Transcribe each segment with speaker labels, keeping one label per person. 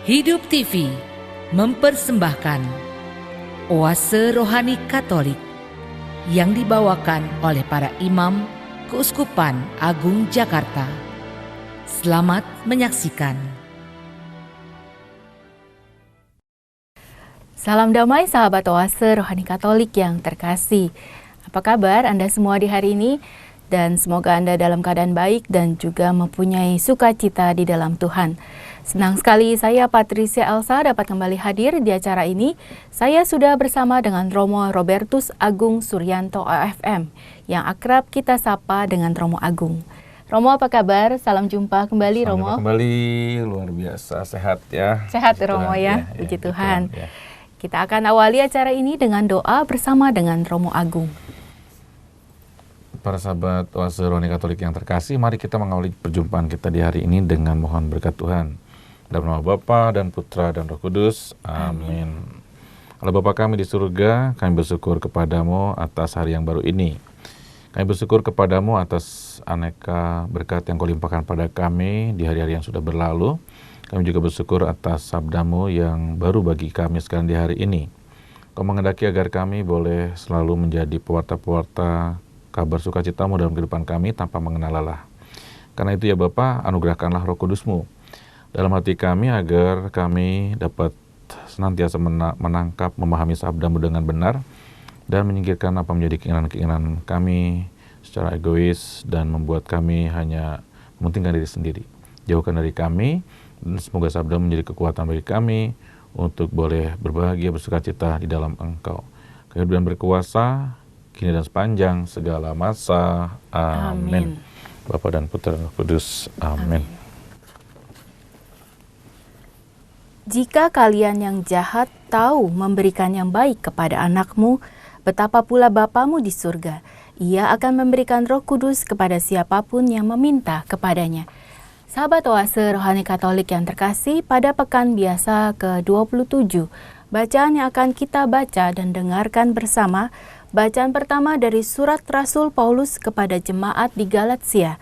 Speaker 1: Hidup TV mempersembahkan Oase Rohani Katolik yang dibawakan oleh para imam Keuskupan Agung Jakarta. Selamat menyaksikan.
Speaker 2: Salam damai sahabat Oase Rohani Katolik yang terkasih. Apa kabar Anda semua di hari ini? Dan semoga Anda dalam keadaan baik dan juga mempunyai sukacita di dalam Tuhan. Senang sekali saya Patricia Elsa dapat kembali hadir di acara ini. Saya sudah bersama dengan Romo Robertus Agung Suryanto OFM yang akrab kita sapa dengan Romo Agung. Romo, apa kabar? Salam jumpa kembali, Romo.
Speaker 3: Salam kembali, luar biasa, sehat ya.
Speaker 2: Sehat Romo ya, puji Tuhan. Kita akan awali acara ini dengan doa bersama dengan Romo Agung.
Speaker 3: Para sahabat Oase Rohani Katolik yang terkasih, mari kita mengawali perjumpaan kita di hari ini dengan mohon berkat Tuhan. Dalam nama Bapa dan Putra dan Roh Kudus. Amin. Allah Bapa kami di surga, kami bersyukur kepadamu atas hari yang baru ini. Kami bersyukur kepadamu atas aneka berkat yang kau limpahkan pada kami di hari-hari yang sudah berlalu. Kami juga bersyukur atas sabdamu yang baru bagi kami sekarang di hari ini. Kau mengendaki agar kami boleh selalu menjadi pewarta-pewarta kabar sukacitamu dalam kehidupan kami tanpa mengenal lelah. Karena itu ya Bapa, anugerahkanlah Roh Kudusmu dalam hati kami agar kami dapat senantiasa menangkap, memahami sabdamu dengan benar dan menyingkirkan apa menjadi keinginan-keinginan kami secara egois dan membuat kami hanya mementingkan diri sendiri. Jauhkan dari kami, dan semoga sabdamu menjadi kekuatan bagi kami untuk boleh berbahagia, bersukacita di dalam Engkau. Kehidupan berkuasa, kini dan sepanjang segala masa. Amin. Bapa dan Putra dan Roh Kudus. Amin.
Speaker 2: Jika kalian yang jahat tahu memberikan yang baik kepada anakmu, betapa pula Bapamu di surga. Ia akan memberikan Roh Kudus kepada siapapun yang meminta kepadanya. Sahabat Oase Rohani Katolik yang terkasih, pada pekan biasa ke-27, bacaan yang akan kita baca dan dengarkan bersama, bacaan pertama dari surat Rasul Paulus kepada jemaat di Galatia,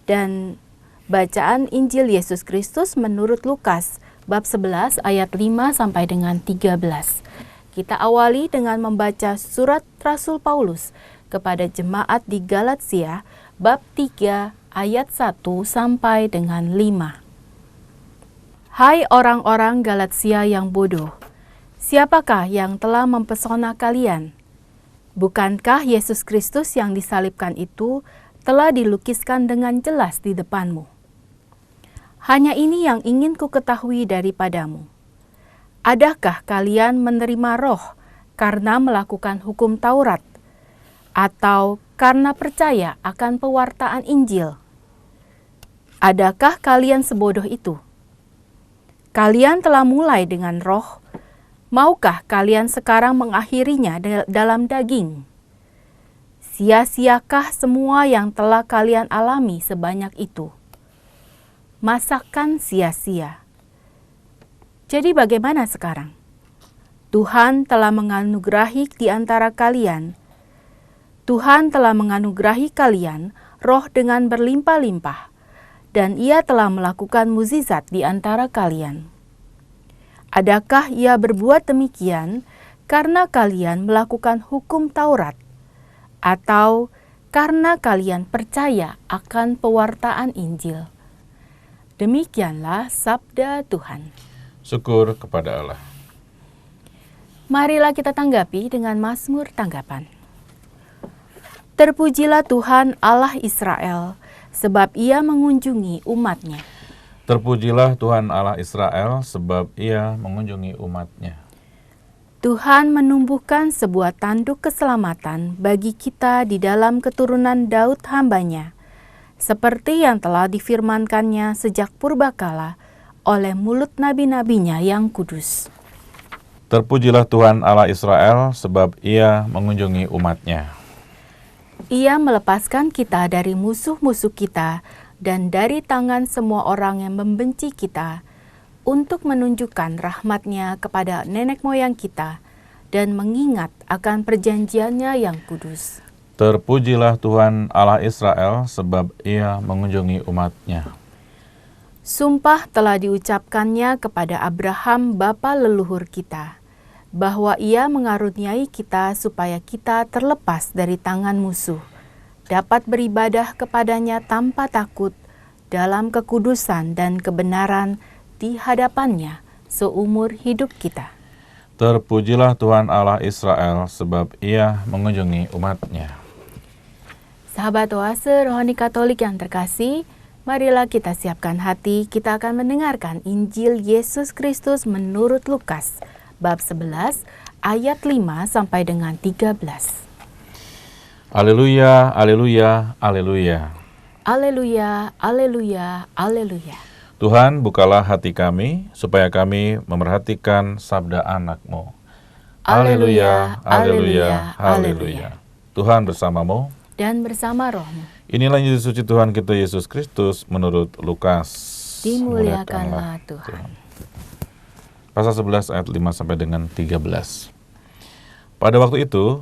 Speaker 2: dan bacaan Injil Yesus Kristus menurut Lukas, bab 11 ayat 5 sampai dengan 13. Kita awali dengan membaca surat Rasul Paulus kepada jemaat di Galatia, bab 3 ayat 1 sampai dengan 5. Hai orang-orang Galatia yang bodoh, siapakah yang telah mempesona kalian? Bukankah Yesus Kristus yang disalibkan itu telah dilukiskan dengan jelas di depanmu? Hanya ini yang ingin ku ketahui daripadamu. Adakah kalian menerima Roh karena melakukan hukum Taurat, atau karena percaya akan pewartaan Injil? Adakah kalian sebodoh itu? Kalian telah mulai dengan Roh, maukah kalian sekarang mengakhirinya dalam daging? Sia-siakah semua yang telah kalian alami sebanyak itu? Masakan sia-sia. Jadi bagaimana sekarang? Tuhan telah menganugerahi di antara kalian. Tuhan telah menganugerahi kalian Roh dengan berlimpah-limpah, dan Ia telah melakukan mukjizat di antara kalian. Adakah Ia berbuat demikian karena kalian melakukan hukum Taurat, atau karena kalian percaya akan pewartaan Injil? Demikianlah sabda Tuhan.
Speaker 3: Syukur kepada Allah.
Speaker 2: Marilah kita tanggapi dengan mazmur tanggapan. Terpujilah Tuhan Allah Israel, sebab Ia mengunjungi umat-Nya.
Speaker 3: Terpujilah Tuhan Allah Israel, sebab Ia mengunjungi umat-Nya.
Speaker 2: Tuhan menumbuhkan sebuah tanduk keselamatan bagi kita di dalam keturunan Daud hamba-Nya, seperti yang telah difirmankannya sejak purbakala oleh mulut nabi-nabinya yang kudus.
Speaker 3: Terpujilah Tuhan Allah Israel, sebab Ia mengunjungi umat-Nya.
Speaker 2: Ia melepaskan kita dari musuh-musuh kita dan dari tangan semua orang yang membenci kita, untuk menunjukkan rahmat-Nya kepada nenek moyang kita dan mengingat akan perjanjian-Nya yang kudus.
Speaker 3: Terpujilah Tuhan Allah Israel, sebab Ia mengunjungi umat-Nya.
Speaker 2: Sumpah telah diucapkannya kepada Abraham bapa leluhur kita, bahwa ia mengaruniai kita supaya kita terlepas dari tangan musuh, dapat beribadah kepadanya tanpa takut dalam kekudusan dan kebenaran di hadapannya seumur hidup kita.
Speaker 3: Terpujilah Tuhan Allah Israel, sebab Ia mengunjungi umat-Nya.
Speaker 2: Sahabat Oase Rohani Katolik yang terkasih, marilah kita siapkan hati, kita akan mendengarkan Injil Yesus Kristus menurut Lukas, bab 11, ayat 5 sampai dengan 13.
Speaker 3: Haleluya, haleluya, haleluya.
Speaker 2: Haleluya, haleluya, haleluya.
Speaker 3: Tuhan, bukalah hati kami, supaya kami memerhatikan sabda anak-Mu. Haleluya, haleluya, haleluya. Tuhan bersamamu.
Speaker 2: Dan bersama rohmu.
Speaker 3: Inilah Injil suci Tuhan kita Yesus Kristus menurut Lukas.
Speaker 2: Dimuliakanlah Tuhan.
Speaker 3: Pasal 11 ayat 5 sampai dengan 13. Pada waktu itu,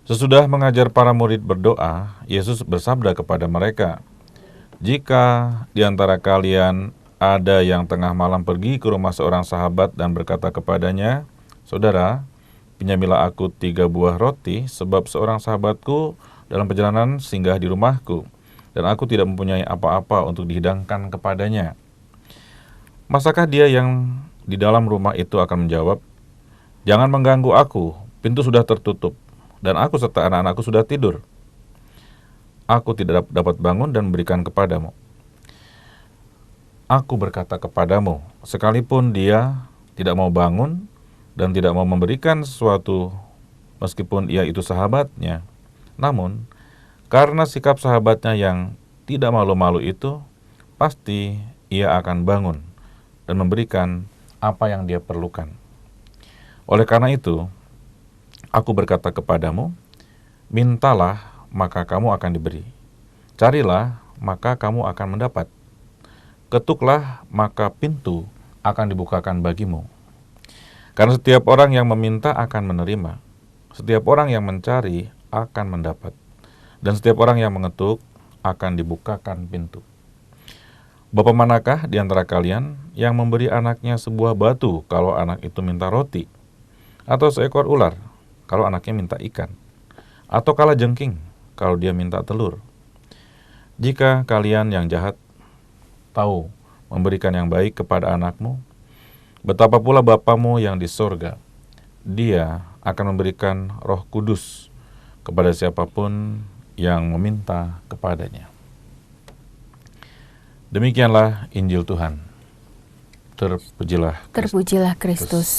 Speaker 3: sesudah mengajar para murid berdoa, Yesus bersabda kepada mereka, "Jika di antara kalian ada yang tengah malam pergi ke rumah seorang sahabat dan berkata kepadanya, 'Saudara, pinjamilah aku 3 buah roti, sebab seorang sahabatku dalam perjalanan singgah di rumahku, dan aku tidak mempunyai apa-apa untuk dihidangkan kepadanya.' Masakah dia yang di dalam rumah itu akan menjawab, 'Jangan mengganggu aku, pintu sudah tertutup, dan aku serta anak-anakku sudah tidur. Aku tidak dapat bangun dan memberikan kepadamu.' Aku berkata kepadamu, sekalipun dia tidak mau bangun dan tidak mau memberikan sesuatu, meskipun ia itu sahabatnya, namun karena sikap sahabatnya yang tidak malu-malu itu, pasti ia akan bangun dan memberikan apa yang dia perlukan. Oleh karena itu, aku berkata kepadamu, mintalah maka kamu akan diberi. Carilah maka kamu akan mendapat. Ketuklah maka pintu akan dibukakan bagimu. Karena setiap orang yang meminta akan menerima. Setiap orang yang mencari akan mendapat. Dan setiap orang yang mengetuk akan dibukakan pintu. Bapa manakah di antara kalian yang memberi anaknya sebuah batu kalau anak itu minta roti? Atau seekor ular kalau anaknya minta ikan? Atau kalajengking kalau dia minta telur? Jika kalian yang jahat tahu memberikan yang baik kepada anakmu, betapa pula Bapamu yang di sorga, Dia akan memberikan Roh Kudus kepada siapapun yang meminta kepadanya." Demikianlah Injil Tuhan. Terpujilah Kristus.
Speaker 2: Terpujilah Kristus.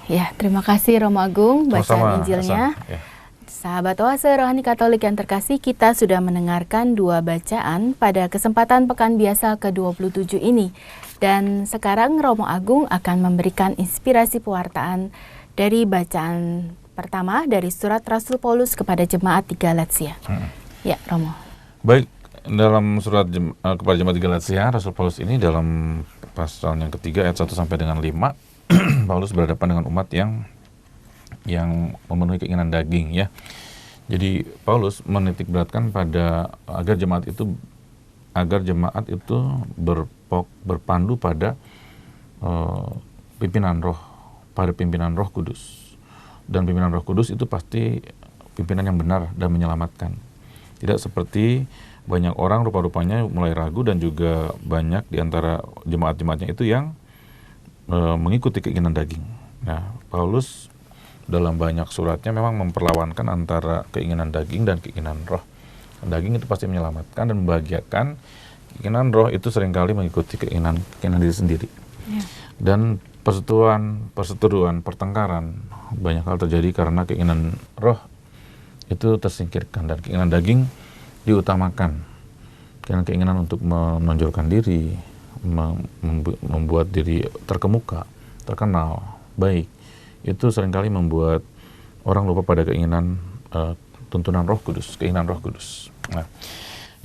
Speaker 2: Ya, terima kasih Romo Agung bacaan
Speaker 3: Sama-sama,
Speaker 2: Injilnya.
Speaker 3: Ya.
Speaker 2: Sahabat Oase Rohani Katolik yang terkasih, kita sudah mendengarkan 2 bacaan pada kesempatan Pekan Biasa ke-27 ini. Dan sekarang Romo Agung akan memberikan inspirasi pewartaan dari bacaan pertama dari surat Rasul Paulus kepada jemaat di Galatia. Ya, Romo.
Speaker 3: Baik, dalam surat kepada jemaat di Galatia, Rasul Paulus ini dalam pasal yang ketiga ayat 1 sampai dengan 5, Paulus berhadapan dengan umat yang memenuhi keinginan daging, ya. Jadi Paulus menitik beratkan pada agar jemaat itu berpandu pada pimpinan Roh Kudus. Dan pimpinan Roh Kudus itu pasti pimpinan yang benar dan menyelamatkan. Tidak seperti banyak orang rupa-rupanya mulai ragu, dan juga banyak di antara jemaat-jemaatnya itu yang mengikuti keinginan daging. Nah, Paulus dalam banyak suratnya memang memperlawankan antara keinginan daging dan keinginan roh. Daging itu pasti menyelamatkan dan membahagiakan. Keinginan roh itu seringkali mengikuti keinginan diri sendiri. Ya. Dan perseteruan, pertengkaran banyak hal terjadi karena keinginan roh itu tersingkirkan dan keinginan daging diutamakan. Keinginan untuk menonjolkan diri, membuat diri terkemuka, terkenal, baik, itu seringkali membuat orang lupa pada keinginan tuntunan Roh Kudus, keinginan Roh Kudus. Nah,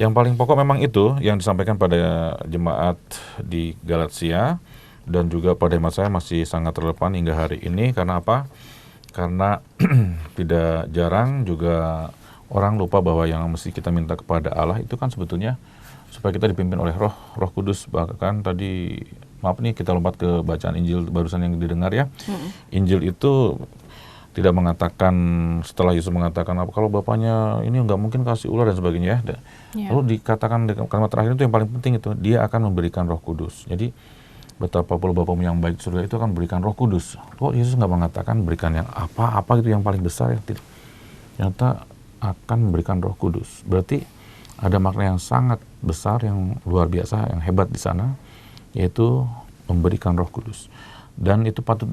Speaker 3: yang paling pokok memang itu yang disampaikan pada jemaat di Galatia, dan juga pada hemat saya masih sangat relevan hingga hari ini. Karena apa? Karena tidak jarang juga orang lupa bahwa yang mesti kita minta kepada Allah itu kan sebetulnya supaya kita dipimpin oleh Roh Kudus. Bahkan tadi, maaf nih kita lompat ke bacaan Injil barusan yang didengar ya. Injil itu tidak mengatakan, setelah Yesus mengatakan kalau Bapaknya ini nggak mungkin kasih ular dan sebagainya ya. Lalu dikatakan kalimat terakhir itu yang paling penting, itu Dia akan memberikan Roh Kudus. Jadi betapa pula Bapamu yang baik di surga itu akan memberikan Roh Kudus. Kok Yesus nggak mengatakan berikan yang apa gitu yang paling besar ya? Tidak. Ternyata akan memberikan Roh Kudus. Berarti ada makna yang sangat besar, yang luar biasa, yang hebat di sana, yaitu memberikan Roh Kudus. Dan itu patut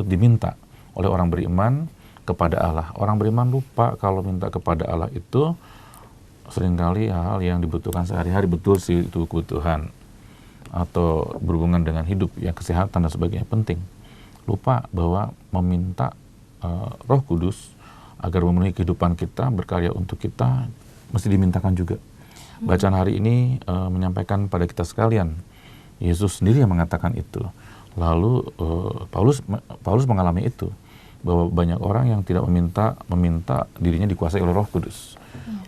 Speaker 3: diminta oleh orang beriman kepada Allah. Orang beriman lupa kalau minta kepada Allah itu seringkali hal yang dibutuhkan sehari-hari, betul sih itu kebutuhan atau berhubungan dengan hidup, ya kesehatan dan sebagainya penting. Lupa bahwa meminta Roh Kudus agar memenuhi kehidupan kita, berkarya untuk kita, mesti dimintakan juga. Bacaan hari ini menyampaikan pada kita sekalian, Yesus sendiri yang mengatakan itu. Lalu Paulus mengalami itu, bahwa banyak orang yang tidak meminta dirinya dikuasai oleh Roh Kudus.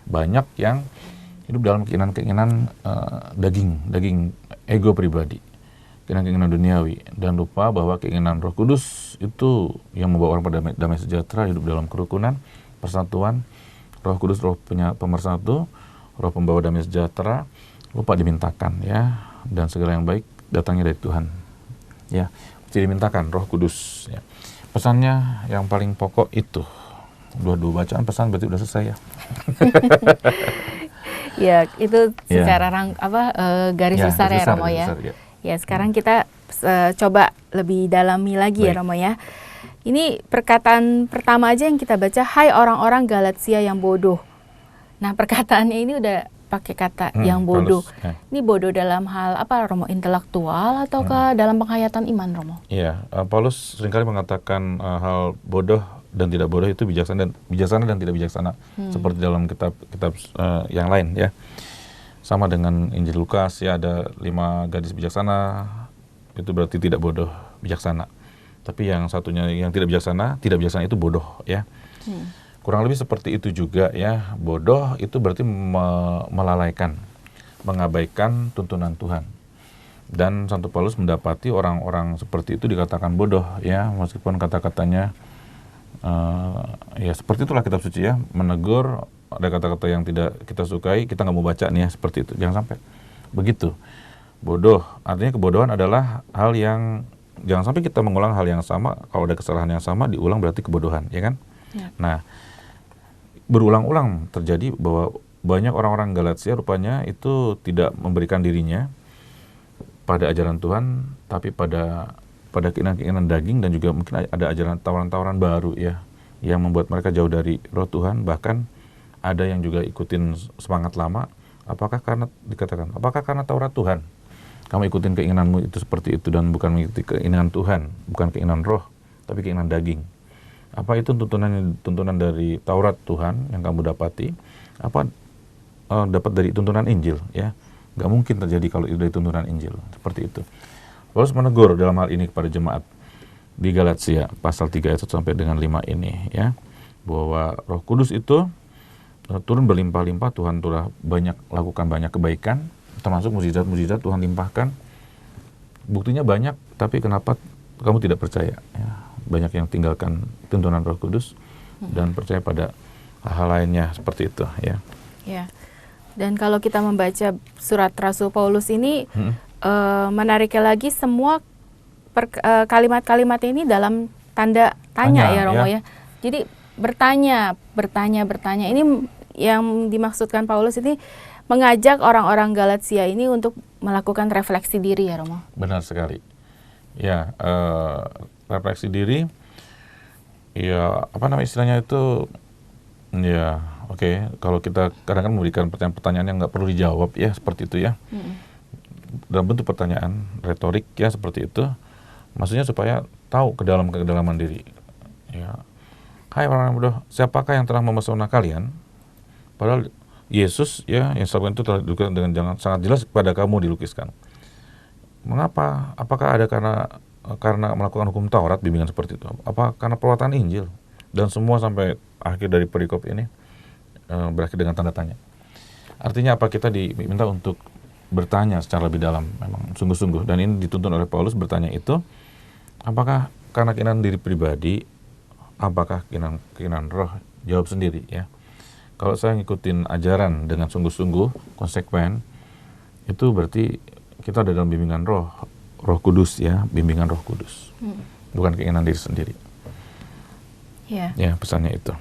Speaker 3: Banyak yang hidup dalam keinginan-keinginan daging ego pribadi, keinginan-keinginan duniawi, dan lupa bahwa keinginan Roh Kudus itu yang membawa orang pada damai sejahtera, hidup dalam kerukunan, persatuan. Roh Kudus, Roh pemersatu, Roh pembawa damai sejahtera, lupa dimintakan ya, dan segala yang baik datangnya dari Tuhan. Ya, mesti dimintakan Roh Kudus ya. Pesannya yang paling pokok itu. Dua bacaan pesan berarti udah selesai ya.
Speaker 2: Ya, itu secara garis besar ya Romo ya. Ya, sekarang kita coba lebih dalami lagi ya Romo ya. Ini perkataan pertama aja yang kita baca, hai orang-orang Galatia yang bodoh. Nah, perkataannya ini udah pakai kata yang bodoh. Ini bodoh dalam hal apa Romo? Intelektual ataukah dalam penghayatan iman Romo? Iya,
Speaker 3: Paulus seringkali mengatakan hal bodoh dan tidak bodoh itu bijaksana dan tidak bijaksana, seperti dalam kitab yang lain ya. Sama dengan Injil Lukas ya, ada 5 gadis bijaksana, itu berarti tidak bodoh, bijaksana. Tapi yang satunya yang tidak bijaksana itu bodoh ya. Kurang lebih seperti itu juga ya. Bodoh itu berarti melalaikan, mengabaikan tuntunan Tuhan. Dan Santo Paulus mendapati orang-orang seperti itu dikatakan bodoh ya, meskipun kata-katanya ya seperti itulah kitab suci ya, menegur, ada kata-kata yang tidak kita sukai, kita nggak mau baca nih ya, seperti itu. Jangan sampai begitu. Bodoh, artinya kebodohan adalah hal yang, jangan sampai kita mengulang hal yang sama. Kalau ada kesalahan yang sama diulang berarti kebodohan, ya kan? Ya. Nah, berulang-ulang terjadi bahwa banyak orang-orang Galatia rupanya itu tidak memberikan dirinya pada ajaran Tuhan, tapi pada keinginan-keinginan daging, dan juga mungkin ada ajaran tawaran-tawaran baru ya, yang membuat mereka jauh dari Roh Tuhan. Bahkan ada yang juga ikutin semangat lama. Apakah karena Taurat Tuhan kamu ikutin keinginanmu itu seperti itu, dan bukan mengikuti keinginan Tuhan, bukan keinginan Roh, tapi keinginan daging? Apa itu tuntunan dari Taurat Tuhan yang kamu dapati? Apa dapat dari tuntunan Injil ya? Gak mungkin terjadi kalau itu dari tuntunan Injil, seperti itu. Paulus menegur dalam hal ini kepada jemaat di Galatia pasal 3 ayat 1 sampai dengan 5 ini ya, bahwa Roh Kudus itu turun berlimpah-limpah. Tuhan telah lakukan banyak kebaikan, termasuk mukjizat-mukjizat Tuhan limpahkan. Buktinya banyak, tapi kenapa kamu tidak percaya ya? Banyak yang tinggalkan tuntunan Roh Kudus dan percaya pada hal lainnya, seperti itu ya.
Speaker 2: Ya. Dan kalau kita membaca surat Rasul Paulus ini, menariknya lagi semua kalimat-kalimat ini dalam tanda tanya ya Romo ya. Jadi bertanya. Ini yang dimaksudkan Paulus ini mengajak orang-orang Galatia ini untuk melakukan refleksi diri ya Romo.
Speaker 3: Benar sekali. Ya, refleksi diri. Ya, apa nama istilahnya itu? Ya, oke. Kalau kita kadang-kadang memberikan pertanyaan-pertanyaan yang nggak perlu dijawab ya, seperti itu ya. Dalam bentuk pertanyaan retorik ya, seperti itu. Maksudnya supaya tahu kedalaman diri. Ya. Hai orang-orang bodoh, siapakah yang telah memesona kalian? Padahal Yesus ya yang sebutkan itu telah dilukiskan dengan sangat jelas kepada kamu, dilukiskan. Mengapa? Apakah ada karena melakukan hukum Taurat, bimbingan seperti itu? Apa karena perbuatan Injil? Dan semua sampai akhir dari perikop ini berakhir dengan tanda tanya. Artinya apa, kita diminta untuk bertanya secara lebih dalam, memang sungguh-sungguh. Dan ini dituntun oleh Paulus bertanya itu, apakah karena keinginan diri pribadi, apakah keinginan roh? Jawab sendiri ya. Kalau saya ngikutin ajaran dengan sungguh-sungguh, konsekuen, itu berarti kita ada dalam bimbingan Roh Kudus ya, bimbingan Roh Kudus. Bukan keinginan diri sendiri.
Speaker 2: Ya.
Speaker 3: Ya, pesannya itu.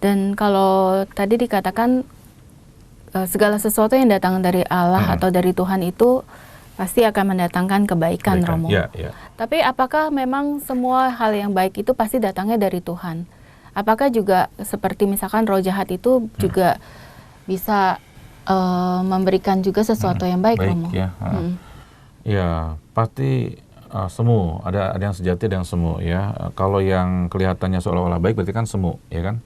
Speaker 2: Dan kalau tadi dikatakan segala sesuatu yang datang dari Allah atau dari Tuhan itu pasti akan mendatangkan kebaikan, Romo.
Speaker 3: Ya, ya.
Speaker 2: Tapi apakah memang semua hal yang baik itu pasti datangnya dari Tuhan? Apakah juga seperti misalkan roh jahat itu juga bisa memberikan juga sesuatu yang baik, Romo?
Speaker 3: Ya, ya pasti semu. Ada yang sejati, ada yang semu ya. Kalau yang kelihatannya seolah-olah baik berarti kan semu, ya kan?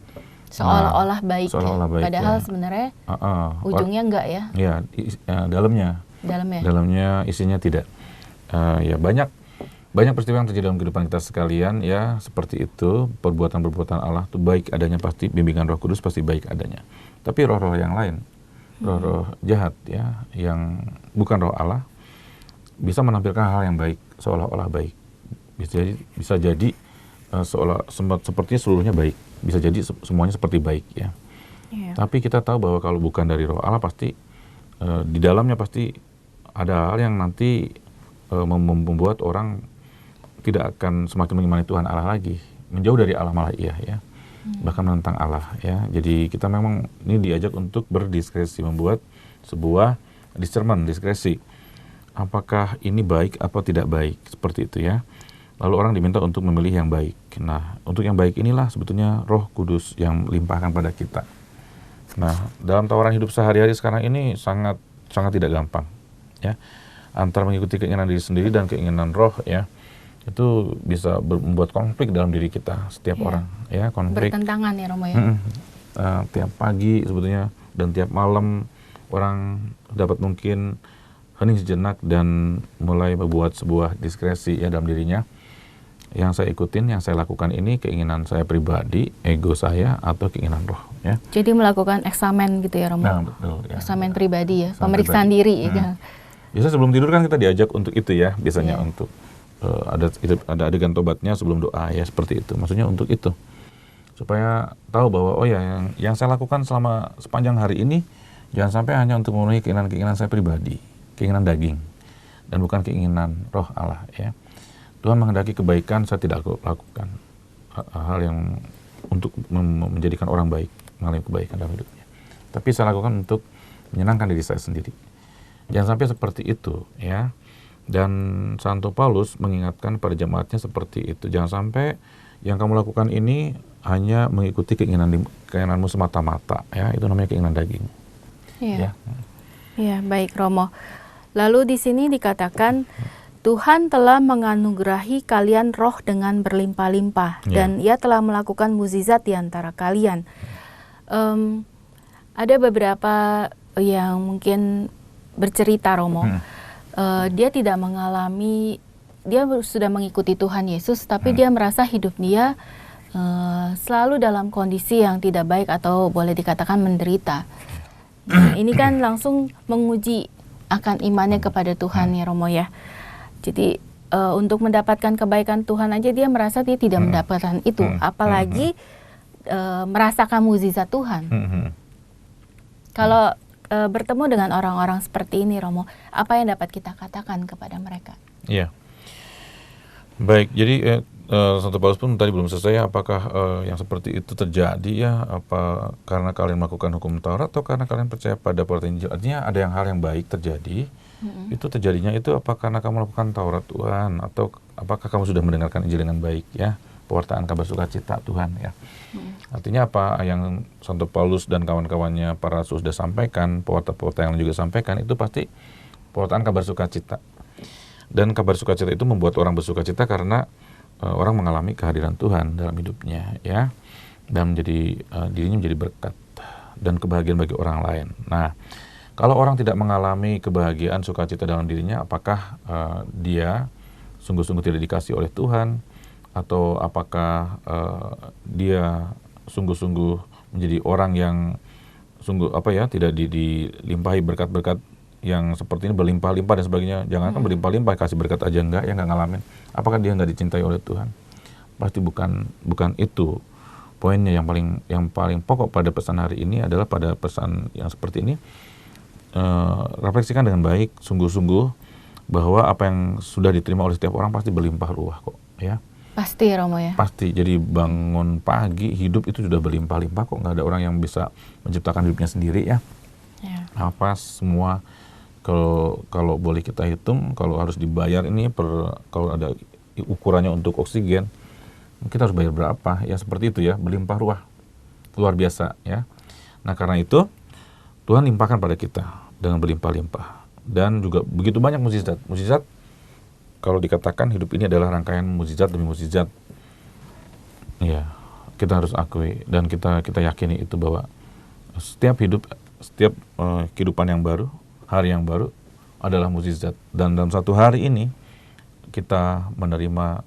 Speaker 2: Seolah-olah baik,
Speaker 3: seolah-olah baik,
Speaker 2: padahal
Speaker 3: ya.
Speaker 2: sebenarnya ujungnya enggak ya?
Speaker 3: Ya, dalamnya isinya tidak. Ya banyak peristiwa yang terjadi dalam kehidupan kita sekalian ya, seperti itu. Perbuatan Allah itu baik adanya, pasti bimbingan Roh Kudus pasti baik adanya. Tapi roh-roh yang lain, roh-roh jahat ya, yang bukan roh Allah, bisa menampilkan hal yang baik seolah-olah baik. Bisa jadi sepertinya seluruhnya baik. Bisa jadi semuanya seperti baik ya. Tapi kita tahu bahwa kalau bukan dari roh Allah, pasti di dalamnya pasti ada hal yang nanti membuat orang tidak akan semakin mengimani Tuhan Allah lagi, menjauh dari Allah malah ya, bahkan menentang Allah ya. Jadi kita memang ini diajak untuk berdiskresi, membuat sebuah diskresi. Apakah ini baik atau tidak baik, seperti itu ya. Lalu orang diminta untuk memilih yang baik. Nah, untuk yang baik inilah sebetulnya Roh Kudus yang limpahkan pada kita. Nah, dalam tawaran hidup sehari-hari sekarang ini sangat tidak gampang ya. Antara mengikuti keinginan diri sendiri dan keinginan roh ya, itu bisa membuat konflik dalam diri kita setiap orang ya, konflik.
Speaker 2: Bertentangan ya, Romo ya.
Speaker 3: Tiap pagi sebetulnya dan tiap malam orang dapat mungkin hening sejenak dan mulai membuat sebuah diskresi ya dalam dirinya. Yang saya ikutin, yang saya lakukan ini keinginan saya pribadi, ego saya, atau keinginan roh ya. Jadi
Speaker 2: melakukan eksamen gitu ya, Romo.
Speaker 3: Nah, betul ya.
Speaker 2: Eksamen pribadi ya, pemeriksaan diri ya.
Speaker 3: Biasanya sebelum tidur kan kita diajak untuk itu ya, biasanya untuk ada adegan tobatnya sebelum doa ya, seperti itu. Maksudnya untuk itu, supaya tahu bahwa oh ya, yang saya lakukan selama sepanjang hari ini jangan sampai hanya untuk memenuhi keinginan saya pribadi, keinginan daging, dan bukan keinginan roh Allah ya. Tuhan menghendaki kebaikan, saya tidak lakukan hal yang untuk menjadikan orang baik, mengalami kebaikan dalam hidupnya. Tapi saya lakukan untuk menyenangkan diri saya sendiri. Jangan sampai seperti itu ya. Dan Santo Paulus mengingatkan pada jemaatnya seperti itu. Jangan sampai yang kamu lakukan ini hanya mengikuti keinginanmu semata-mata ya. Itu namanya keinginan daging.
Speaker 2: Iya. Ya, baik Romo. Lalu di sini dikatakan Tuhan telah menganugerahi kalian roh dengan berlimpah-limpah dan Ia telah melakukan mukjizat di antara kalian. Ada beberapa yang mungkin bercerita, Romo. Dia tidak mengalami, dia sudah mengikuti Tuhan Yesus, tapi dia merasa hidup dia selalu dalam kondisi yang tidak baik atau boleh dikatakan menderita. Ini kan langsung menguji akan imannya kepada Tuhan ya, Romo ya. Jadi untuk mendapatkan kebaikan Tuhan aja dia merasa dia tidak mendapatkan itu, apalagi merasakan mukjizat Tuhan. Kalau bertemu dengan orang-orang seperti ini, Romo, apa yang dapat kita katakan kepada mereka?
Speaker 3: Iya, baik. Jadi Santo Paulus pun tadi belum selesai. Apakah yang seperti itu terjadi ya? Apa karena kalian melakukan hukum Taurat atau karena kalian percaya pada perkataan Injil? Artinya ada hal yang baik terjadi. Itu terjadinya itu apa karena kamu melakukan Taurat Tuhan, atau apakah kamu sudah mendengarkan Injil dengan baik ya, pewartaan kabar sukacita Tuhan ya. Artinya apa yang Santo Paulus dan kawan-kawannya para rasul sudah sampaikan, pewarta-pewarta yang juga sampaikan, itu pasti pewartaan kabar sukacita. Dan kabar sukacita itu membuat orang bersukacita karena orang mengalami kehadiran Tuhan dalam hidupnya ya, dan menjadi dirinya menjadi berkat dan kebahagiaan bagi orang lain. Nah, kalau orang tidak mengalami kebahagiaan sukacita dalam dirinya, apakah dia sungguh-sungguh tidak dikasih oleh Tuhan, atau apakah dia sungguh-sungguh menjadi orang yang sungguh tidak dilimpahi berkat-berkat yang seperti ini berlimpah-limpah dan sebagainya. Jangankan berlimpah-limpah, kasih berkat aja enggak ngalamin. Apakah dia nggak dicintai oleh Tuhan? Pasti bukan itu. Poinnya yang paling pokok pada pesan hari ini adalah pada pesan yang seperti ini, refleksikan dengan baik, sungguh-sungguh bahwa apa yang sudah diterima oleh setiap orang pasti berlimpah ruah kok, ya.
Speaker 2: Pasti Romo ya.
Speaker 3: Pasti. Jadi bangun pagi hidup itu sudah berlimpah-limpah kok. Nggak ada orang yang bisa menciptakan hidupnya sendiri ya. Apa semua kalau boleh kita hitung, kalau harus dibayar ini kalau ada ukurannya untuk oksigen, kita harus bayar berapa? Ya seperti itu ya, berlimpah ruah. Luar biasa ya. Nah karena itu Tuhan limpahkan pada kita dengan berlimpah-limpah. Dan juga begitu banyak mukjizat. Mukjizat kalau dikatakan hidup ini adalah rangkaian mukjizat demi mukjizat, ya kita harus akui dan kita yakini itu bahwa setiap kehidupan yang baru, hari yang baru adalah mukjizat. Dan dalam satu hari ini kita menerima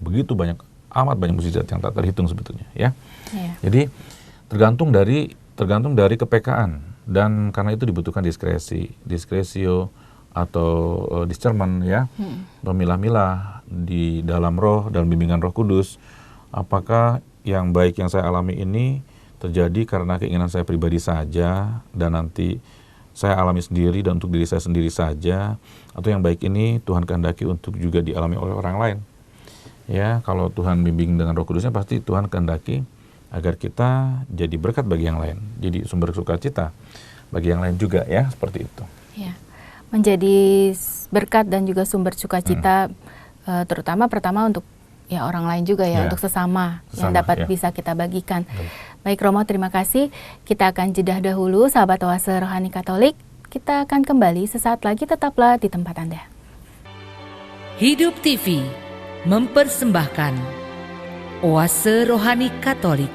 Speaker 3: begitu banyak, amat banyak mukjizat yang tak terhitung sebetulnya, ya. Jadi tergantung dari kepekaan, dan karena itu dibutuhkan diskresio atau discernment ya, memilah-milah di dalam roh, dalam bimbingan Roh Kudus, apakah yang baik yang saya alami ini terjadi karena keinginan saya pribadi saja dan nanti saya alami sendiri dan untuk diri saya sendiri saja, atau yang baik ini Tuhan kehendaki untuk juga dialami oleh orang lain. Ya, kalau Tuhan bimbing dengan Roh Kudusnya pasti Tuhan kehendaki agar kita jadi berkat bagi yang lain, jadi sumber sukacita bagi yang lain juga ya, seperti itu.
Speaker 2: Ya. Menjadi berkat dan juga sumber sukacita, terutama pertama untuk ya orang lain juga ya, untuk sesama yang dapat bisa kita bagikan. Baik Romo, terima kasih. Kita akan jeda dahulu, sahabat Oase Rohani Katolik. Kita akan kembali sesaat lagi, tetaplah di tempat Anda.
Speaker 1: Hidup TV mempersembahkan Oase Rohani Katolik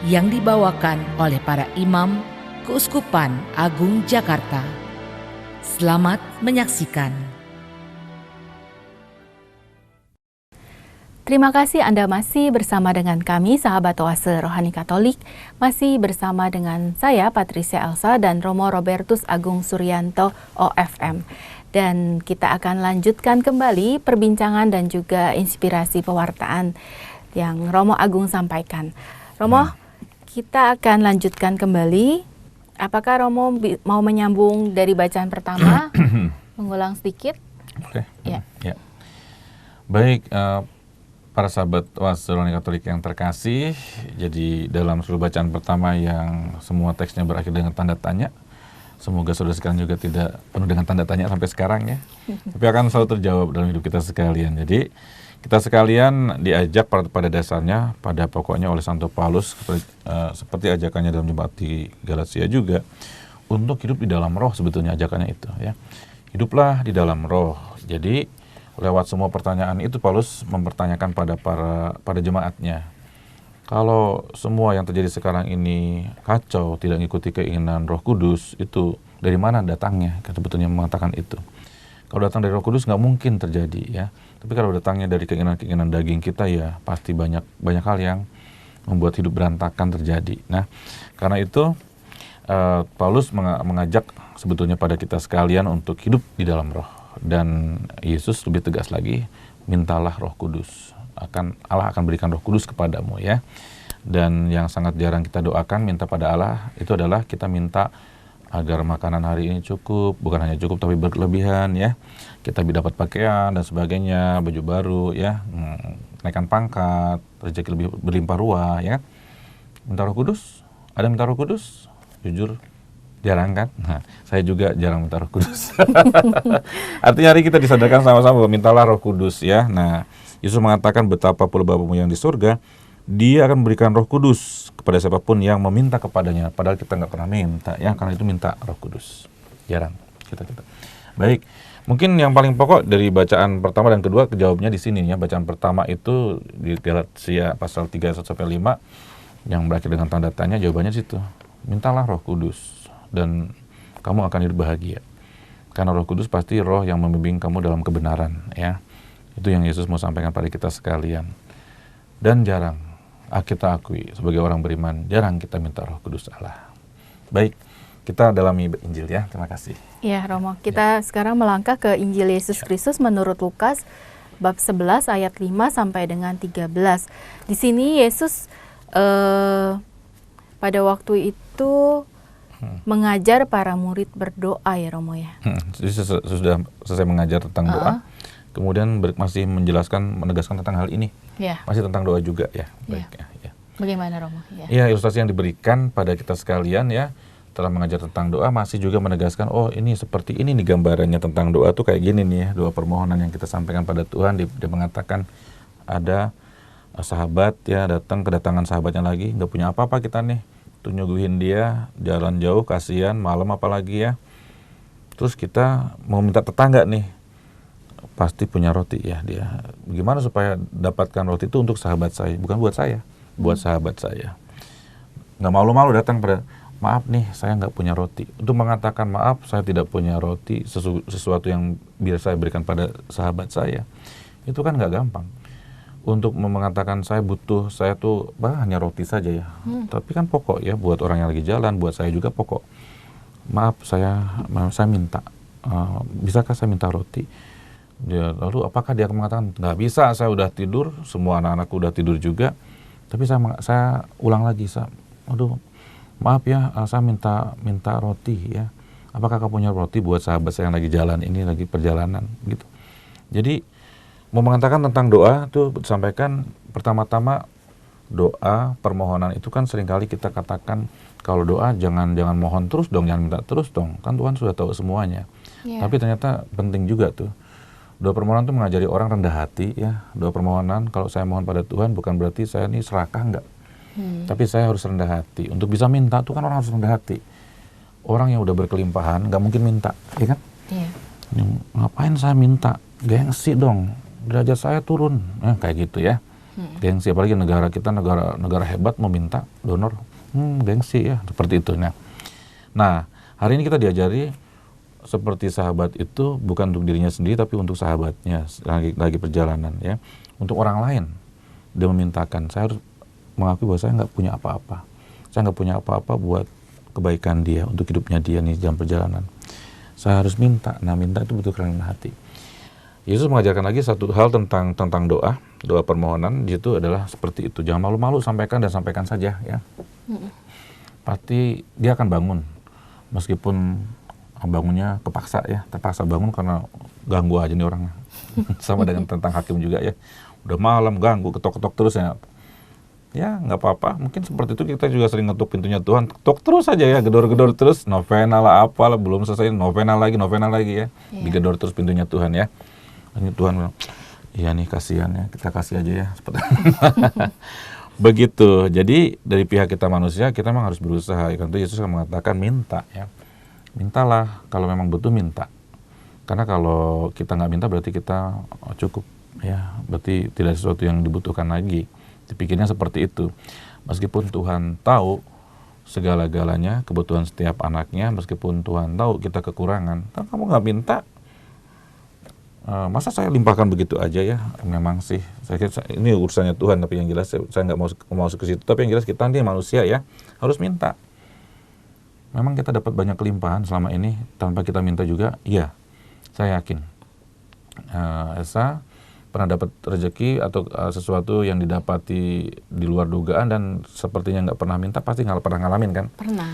Speaker 1: yang dibawakan oleh para imam Keuskupan Agung Jakarta. Selamat menyaksikan.
Speaker 2: Terima kasih Anda masih bersama dengan kami, sahabat Oase Rohani Katolik. Masih bersama dengan saya, Patricia Elsa, dan Romo Robertus Agung Suryanto, OFM. Dan kita akan lanjutkan kembali perbincangan dan juga inspirasi pewartaan yang Romo Agung sampaikan. Romo, kita akan lanjutkan kembali. Apakah Romo mau menyambung dari bacaan pertama, mengulang sedikit?
Speaker 3: Oke.
Speaker 2: Ya.
Speaker 3: Baik, para sahabat Oase Rohani Katolik yang terkasih, jadi dalam seluruh bacaan pertama yang semua teksnya berakhir dengan tanda tanya, semoga saudara sekalian juga tidak penuh dengan tanda tanya sampai sekarang ya, tapi akan selalu terjawab dalam hidup kita sekalian. Jadi kita sekalian diajak pada dasarnya, pada pokoknya oleh Santo Paulus, seperti ajakannya dalam jemaat di Galatia juga, untuk hidup di dalam roh sebetulnya ajakannya itu ya. Hiduplah di dalam roh. Jadi lewat semua pertanyaan itu Paulus mempertanyakan pada jemaatnya. Kalau semua yang terjadi sekarang ini kacau, tidak mengikuti keinginan Roh Kudus, itu dari mana datangnya? Sebetulnya mengatakan itu. Kalau datang dari Roh Kudus nggak mungkin terjadi ya. Tapi kalau datangnya dari keinginan daging kita ya pasti banyak hal yang membuat hidup berantakan terjadi. Nah, karena itu Paulus mengajak sebetulnya pada kita sekalian untuk hidup di dalam roh. Dan Yesus lebih tegas lagi, mintalah Roh Kudus. Allah akan berikan Roh Kudus kepadamu ya. Dan yang sangat jarang kita doakan minta pada Allah itu adalah kita minta agar makanan hari ini cukup, bukan hanya cukup tapi berlebihan ya. Kita dapat pakaian dan sebagainya, baju baru ya, naikkan pangkat, rezeki lebih berlimpah ruah ya. Minta Roh Kudus? Ada minta Roh Kudus? Jujur jarang kan? Nah, saya juga jarang minta Roh Kudus. Artinya hari kita disadarkan sama-sama, mintalah Roh Kudus ya. Nah, Yesus mengatakan betapa pula Bapamu yang di surga, Dia akan memberikan Roh Kudus kepada siapapun yang meminta kepadanya. Padahal kita nggak pernah minta ya, karena itu minta Roh Kudus. Jarang kita. Baik, mungkin yang paling pokok dari bacaan pertama dan kedua kejawabnya di sini ya. Bacaan pertama itu di Galatia pasal 3 sampai 5 yang berakhir dengan tanda tanya, jawabannya situ. Mintalah Roh Kudus dan kamu akan hidup bahagia. Karena Roh Kudus pasti roh yang membimbing kamu dalam kebenaran ya. Itu yang Yesus mau sampaikan pada kita sekalian. Dan jarang kita akui sebagai orang beriman, jarang kita minta Roh Kudus Allah. Baik, kita dalami Injil ya. Terima kasih.
Speaker 2: Ya, Romo. Kita sekarang melangkah ke Injil Yesus Kristus menurut Lukas bab 11 ayat 5 sampai dengan 13. Di sini Yesus pada waktu itu mengajar para murid berdoa ya, Romo ya.
Speaker 3: Jadi sudah selesai mengajar tentang doa, kemudian masih menegaskan tentang hal ini.
Speaker 2: Ya.
Speaker 3: Masih tentang doa juga ya. Baik ya.
Speaker 2: Bagaimana, Romo?
Speaker 3: Ya, ilustrasi yang diberikan pada kita sekalian ya, telah mengajar tentang doa, masih juga menegaskan, oh ini seperti ini nih gambarannya tentang doa tuh kayak gini nih ya, doa permohonan yang kita sampaikan pada Tuhan. Dia mengatakan ada sahabat ya, kedatangan sahabatnya lagi, nggak punya apa-apa kita nih, tuh nyuguhin dia, jalan jauh, kasihan, malam apalagi ya. Terus kita mau minta tetangga nih, pasti punya roti ya dia. Bagaimana supaya dapatkan roti itu untuk sahabat saya, bukan buat saya, buat sahabat saya. Nggak malu-malu datang pada, maaf nih saya nggak punya roti. Untuk mengatakan maaf saya tidak punya roti, sesuatu yang biasa saya berikan pada sahabat saya, itu kan nggak gampang. Untuk mengatakan saya butuh, saya tuh hanya roti saja ya. Tapi kan pokok ya, buat orang yang lagi jalan, buat saya juga pokok. Maaf saya minta, bisakah saya minta roti? Dia, lalu apakah dia mengatakan nggak bisa, saya udah tidur, semua anak-anakku udah tidur juga. Tapi saya ulang lagi, aduh maaf ya, saya minta roti ya. Apakah kamu punya roti buat sahabat saya yang lagi jalan ini, lagi perjalanan gitu. Jadi mau mengatakan tentang doa itu disampaikan pertama-tama doa permohonan itu kan seringkali kita katakan kalau doa jangan mohon terus dong, jangan minta terus dong, kan Tuhan sudah tahu semuanya. Tapi ternyata penting juga tuh. Doa permohonan itu mengajari orang rendah hati ya. Doa permohonan kalau saya mohon pada Tuhan bukan berarti saya ini serakah, enggak. Tapi saya harus rendah hati. Untuk bisa minta tuh kan orang harus rendah hati. Orang yang udah berkelimpahan nggak mungkin minta, ya kan? Ngapain saya minta? Gengsi dong. Derajat saya turun, kayak gitu ya. Gengsi, apalagi negara kita negara hebat mau minta donor, gengsi ya, seperti itu. Nah, hari ini kita diajari seperti sahabat itu bukan untuk dirinya sendiri tapi untuk sahabatnya lagi perjalanan ya, untuk orang lain. Dia memintakan, saya harus mengakui bahwa saya nggak punya apa-apa, saya nggak punya apa-apa buat kebaikan dia, untuk hidupnya dia nih dalam perjalanan. Saya harus minta. Nah, minta itu butuh kerendahan hati. Yesus mengajarkan lagi satu hal tentang doa permohonan, itu adalah seperti itu. Jangan malu-malu, sampaikan saja ya. Pasti dia akan bangun, meskipun bangunnya kepaksa ya, terpaksa bangun karena ganggu aja nih orang. Sama dengan tentang hakim juga ya, udah malam ganggu, ketok-ketok terus ya. Ya nggak apa-apa, mungkin seperti itu kita juga sering ngetuk pintunya Tuhan, ketok terus aja ya, gedor-gedor terus, novena lah apalah, belum selesai novena lagi ya, digedor terus pintunya Tuhan ya. Ini Tuhan bilang, iya nih kasihan ya, kita kasih aja ya. Begitu. Jadi dari pihak kita manusia, kita memang harus berusaha. Karena itu Yesus mengatakan minta ya. Mintalah, kalau memang butuh minta. Karena kalau kita nggak minta berarti kita cukup ya, berarti tidak sesuatu yang dibutuhkan lagi. Dipikirnya seperti itu. Meskipun Tuhan tahu segala-galanya, kebutuhan setiap anaknya, meskipun Tuhan tahu kita kekurangan, kan kamu nggak minta, masa saya limpahkan begitu aja ya? Memang sih, saya kira ini urusannya Tuhan, tapi yang jelas saya nggak mau masuk ke situ. Tapi yang jelas kita ini manusia ya, harus minta. Memang kita dapat banyak kelimpahan selama ini tanpa kita minta juga, iya, saya yakin. Esa pernah dapat rezeki atau sesuatu yang didapati di luar dugaan dan sepertinya nggak pernah minta, pasti nggak pernah ngalamin kan?
Speaker 2: Pernah.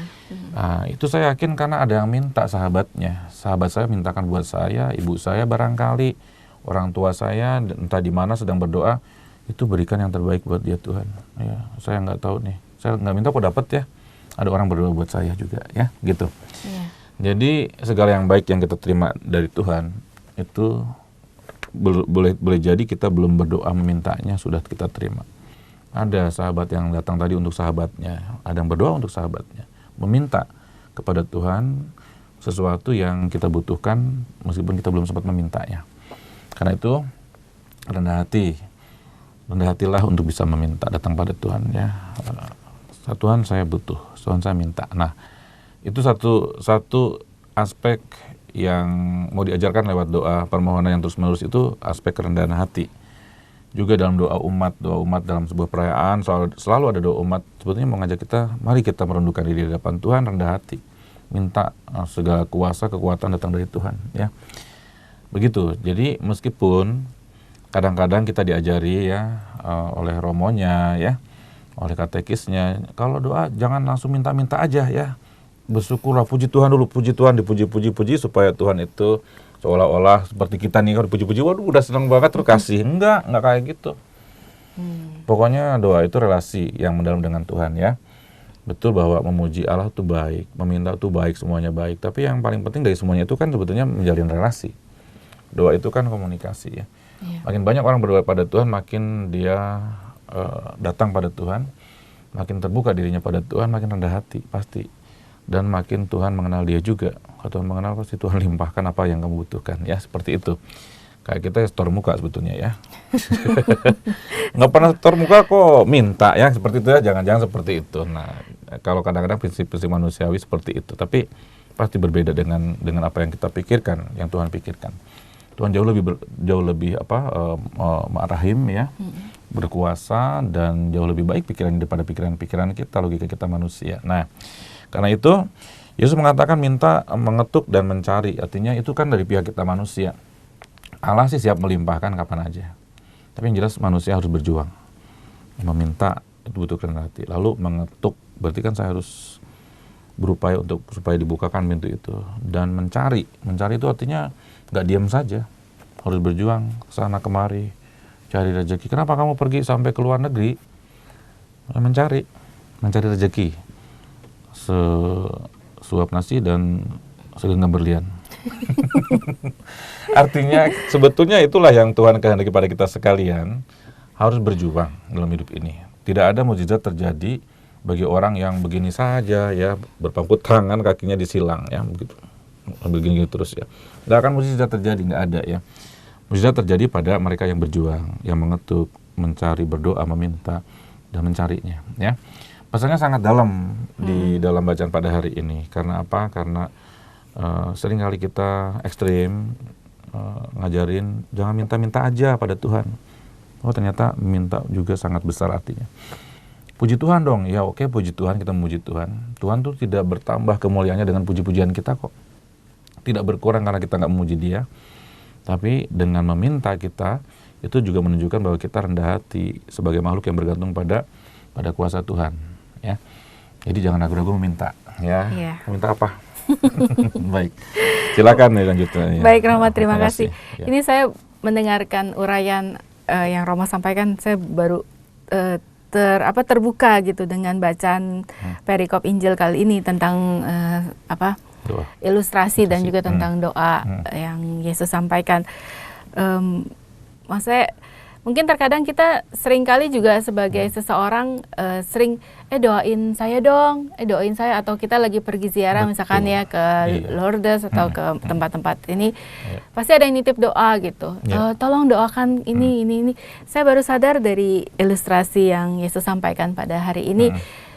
Speaker 3: Itu saya yakin karena ada yang minta, sahabatnya. Sahabat saya mintakan buat saya, ibu saya barangkali, orang tua saya entah di mana sedang berdoa, itu berikan yang terbaik buat dia Tuhan. Ya, saya nggak tahu nih, saya nggak minta kok dapat ya. Ada orang berdoa buat saya juga ya, gitu. Yeah. Jadi segala yang baik yang kita terima dari Tuhan itu boleh jadi kita belum berdoa memintanya sudah kita terima. Ada sahabat yang datang tadi untuk sahabatnya, ada yang berdoa untuk sahabatnya, meminta kepada Tuhan sesuatu yang kita butuhkan meskipun kita belum sempat memintanya. Karena itu rendah hatilah untuk bisa meminta, datang pada Tuhan ya. Tuhan saya butuh, Tuhan saya minta. Nah, itu satu aspek yang mau diajarkan lewat doa permohonan yang terus-menerus, itu aspek kerendahan hati. juga dalam doa umat dalam sebuah perayaan selalu ada doa umat sebetulnya mengajak kita, mari kita merundukkan diri di hadapan Tuhan, rendah hati, minta segala kuasa kekuatan datang dari Tuhan, ya. Begitu. Jadi meskipun kadang-kadang kita diajari ya oleh romonya ya, oleh katekisnya, kalau doa jangan langsung minta-minta aja ya. Bersyukurlah, puji Tuhan dulu, puji Tuhan, dipuji-puji supaya Tuhan itu seolah-olah seperti kita nih kalau dipuji-puji, waduh udah seneng banget terus kasih. Enggak kayak gitu. Pokoknya doa itu relasi yang mendalam dengan Tuhan ya. Betul bahwa memuji Allah itu baik, meminta itu baik, semuanya baik. Tapi yang paling penting dari semuanya itu kan sebetulnya menjalin relasi. Doa itu kan komunikasi ya. Makin banyak orang berdoa pada Tuhan, makin dia datang pada Tuhan, makin terbuka dirinya pada Tuhan, makin rendah hati pasti. Dan makin Tuhan mengenal dia juga. Kalau Tuhan mengenal pasti Tuhan limpahkan apa yang kamu butuhkan. Ya seperti itu. Kayak kita setor muka sebetulnya ya. Nggak pernah setor muka kok minta ya. Seperti itu ya. Jangan-jangan seperti itu. Nah kalau kadang-kadang prinsip-prinsip manusiawi seperti itu. Tapi pasti berbeda dengan apa yang kita pikirkan. Yang Tuhan pikirkan. Tuhan jauh lebih rahim ya. Berkuasa dan jauh lebih baik pikiran daripada pikiran-pikiran kita, logika kita manusia. Nah karena itu, Yesus mengatakan minta, mengetuk, dan mencari. Artinya itu kan dari pihak kita manusia. Allah sih siap melimpahkan kapan aja. Tapi yang jelas manusia harus berjuang. Meminta, itu butuh kerendahan hati. Lalu mengetuk, berarti kan saya harus berupaya supaya dibukakan pintu itu. Dan mencari itu artinya nggak diam saja. Harus berjuang, kesana kemari, cari rezeki. Kenapa kamu pergi sampai ke luar negeri? Mencari rezeki. Sesuap nasi dan segenggam berlian. Artinya sebetulnya itulah yang Tuhan kehendaki pada kita sekalian, harus berjuang dalam hidup ini. Tidak ada mukjizat terjadi bagi orang yang begini saja ya, berpangku tangan kakinya disilang ya, begitu. Begini terus ya. Tidak akan mukjizat terjadi, nggak ada ya. Mukjizat terjadi pada mereka yang berjuang, yang mengetuk, mencari, berdoa, meminta dan mencarinya ya. Pesannya sangat dalam di dalam bacaan pada hari ini. Karena apa? Karena seringkali kita ekstrim ngajarin jangan minta-minta aja pada Tuhan. Oh ternyata minta juga sangat besar artinya. Puji Tuhan dong. Ya oke, puji Tuhan, kita memuji Tuhan. Tuhan tuh tidak bertambah kemuliaannya dengan puji-pujian kita kok. Tidak berkurang karena kita nggak memuji Dia. Tapi dengan meminta kita itu juga menunjukkan bahwa kita rendah hati sebagai makhluk yang bergantung pada kuasa Tuhan. Ya, jadi jangan ragu-ragu meminta. Ya, minta apa? Baik, silakan ya lanjutkan. Ya.
Speaker 2: Baik Romo, terima kasih.
Speaker 3: Ya.
Speaker 2: Ini saya mendengarkan uraian yang Romo sampaikan, saya baru terbuka gitu dengan bacaan perikop Injil kali ini tentang
Speaker 3: doa.
Speaker 2: Ilustrasi dan juga tentang doa yang Yesus sampaikan. Maksudnya mungkin terkadang kita seringkali juga sebagai seseorang sering doain saya dong, doain saya, atau kita lagi pergi ziarah misalkan ya ke Lourdes atau ke tempat-tempat ini, pasti ada yang nitip doa gitu. Tolong doakan ini. Saya baru sadar dari ilustrasi yang Yesus sampaikan pada hari ini,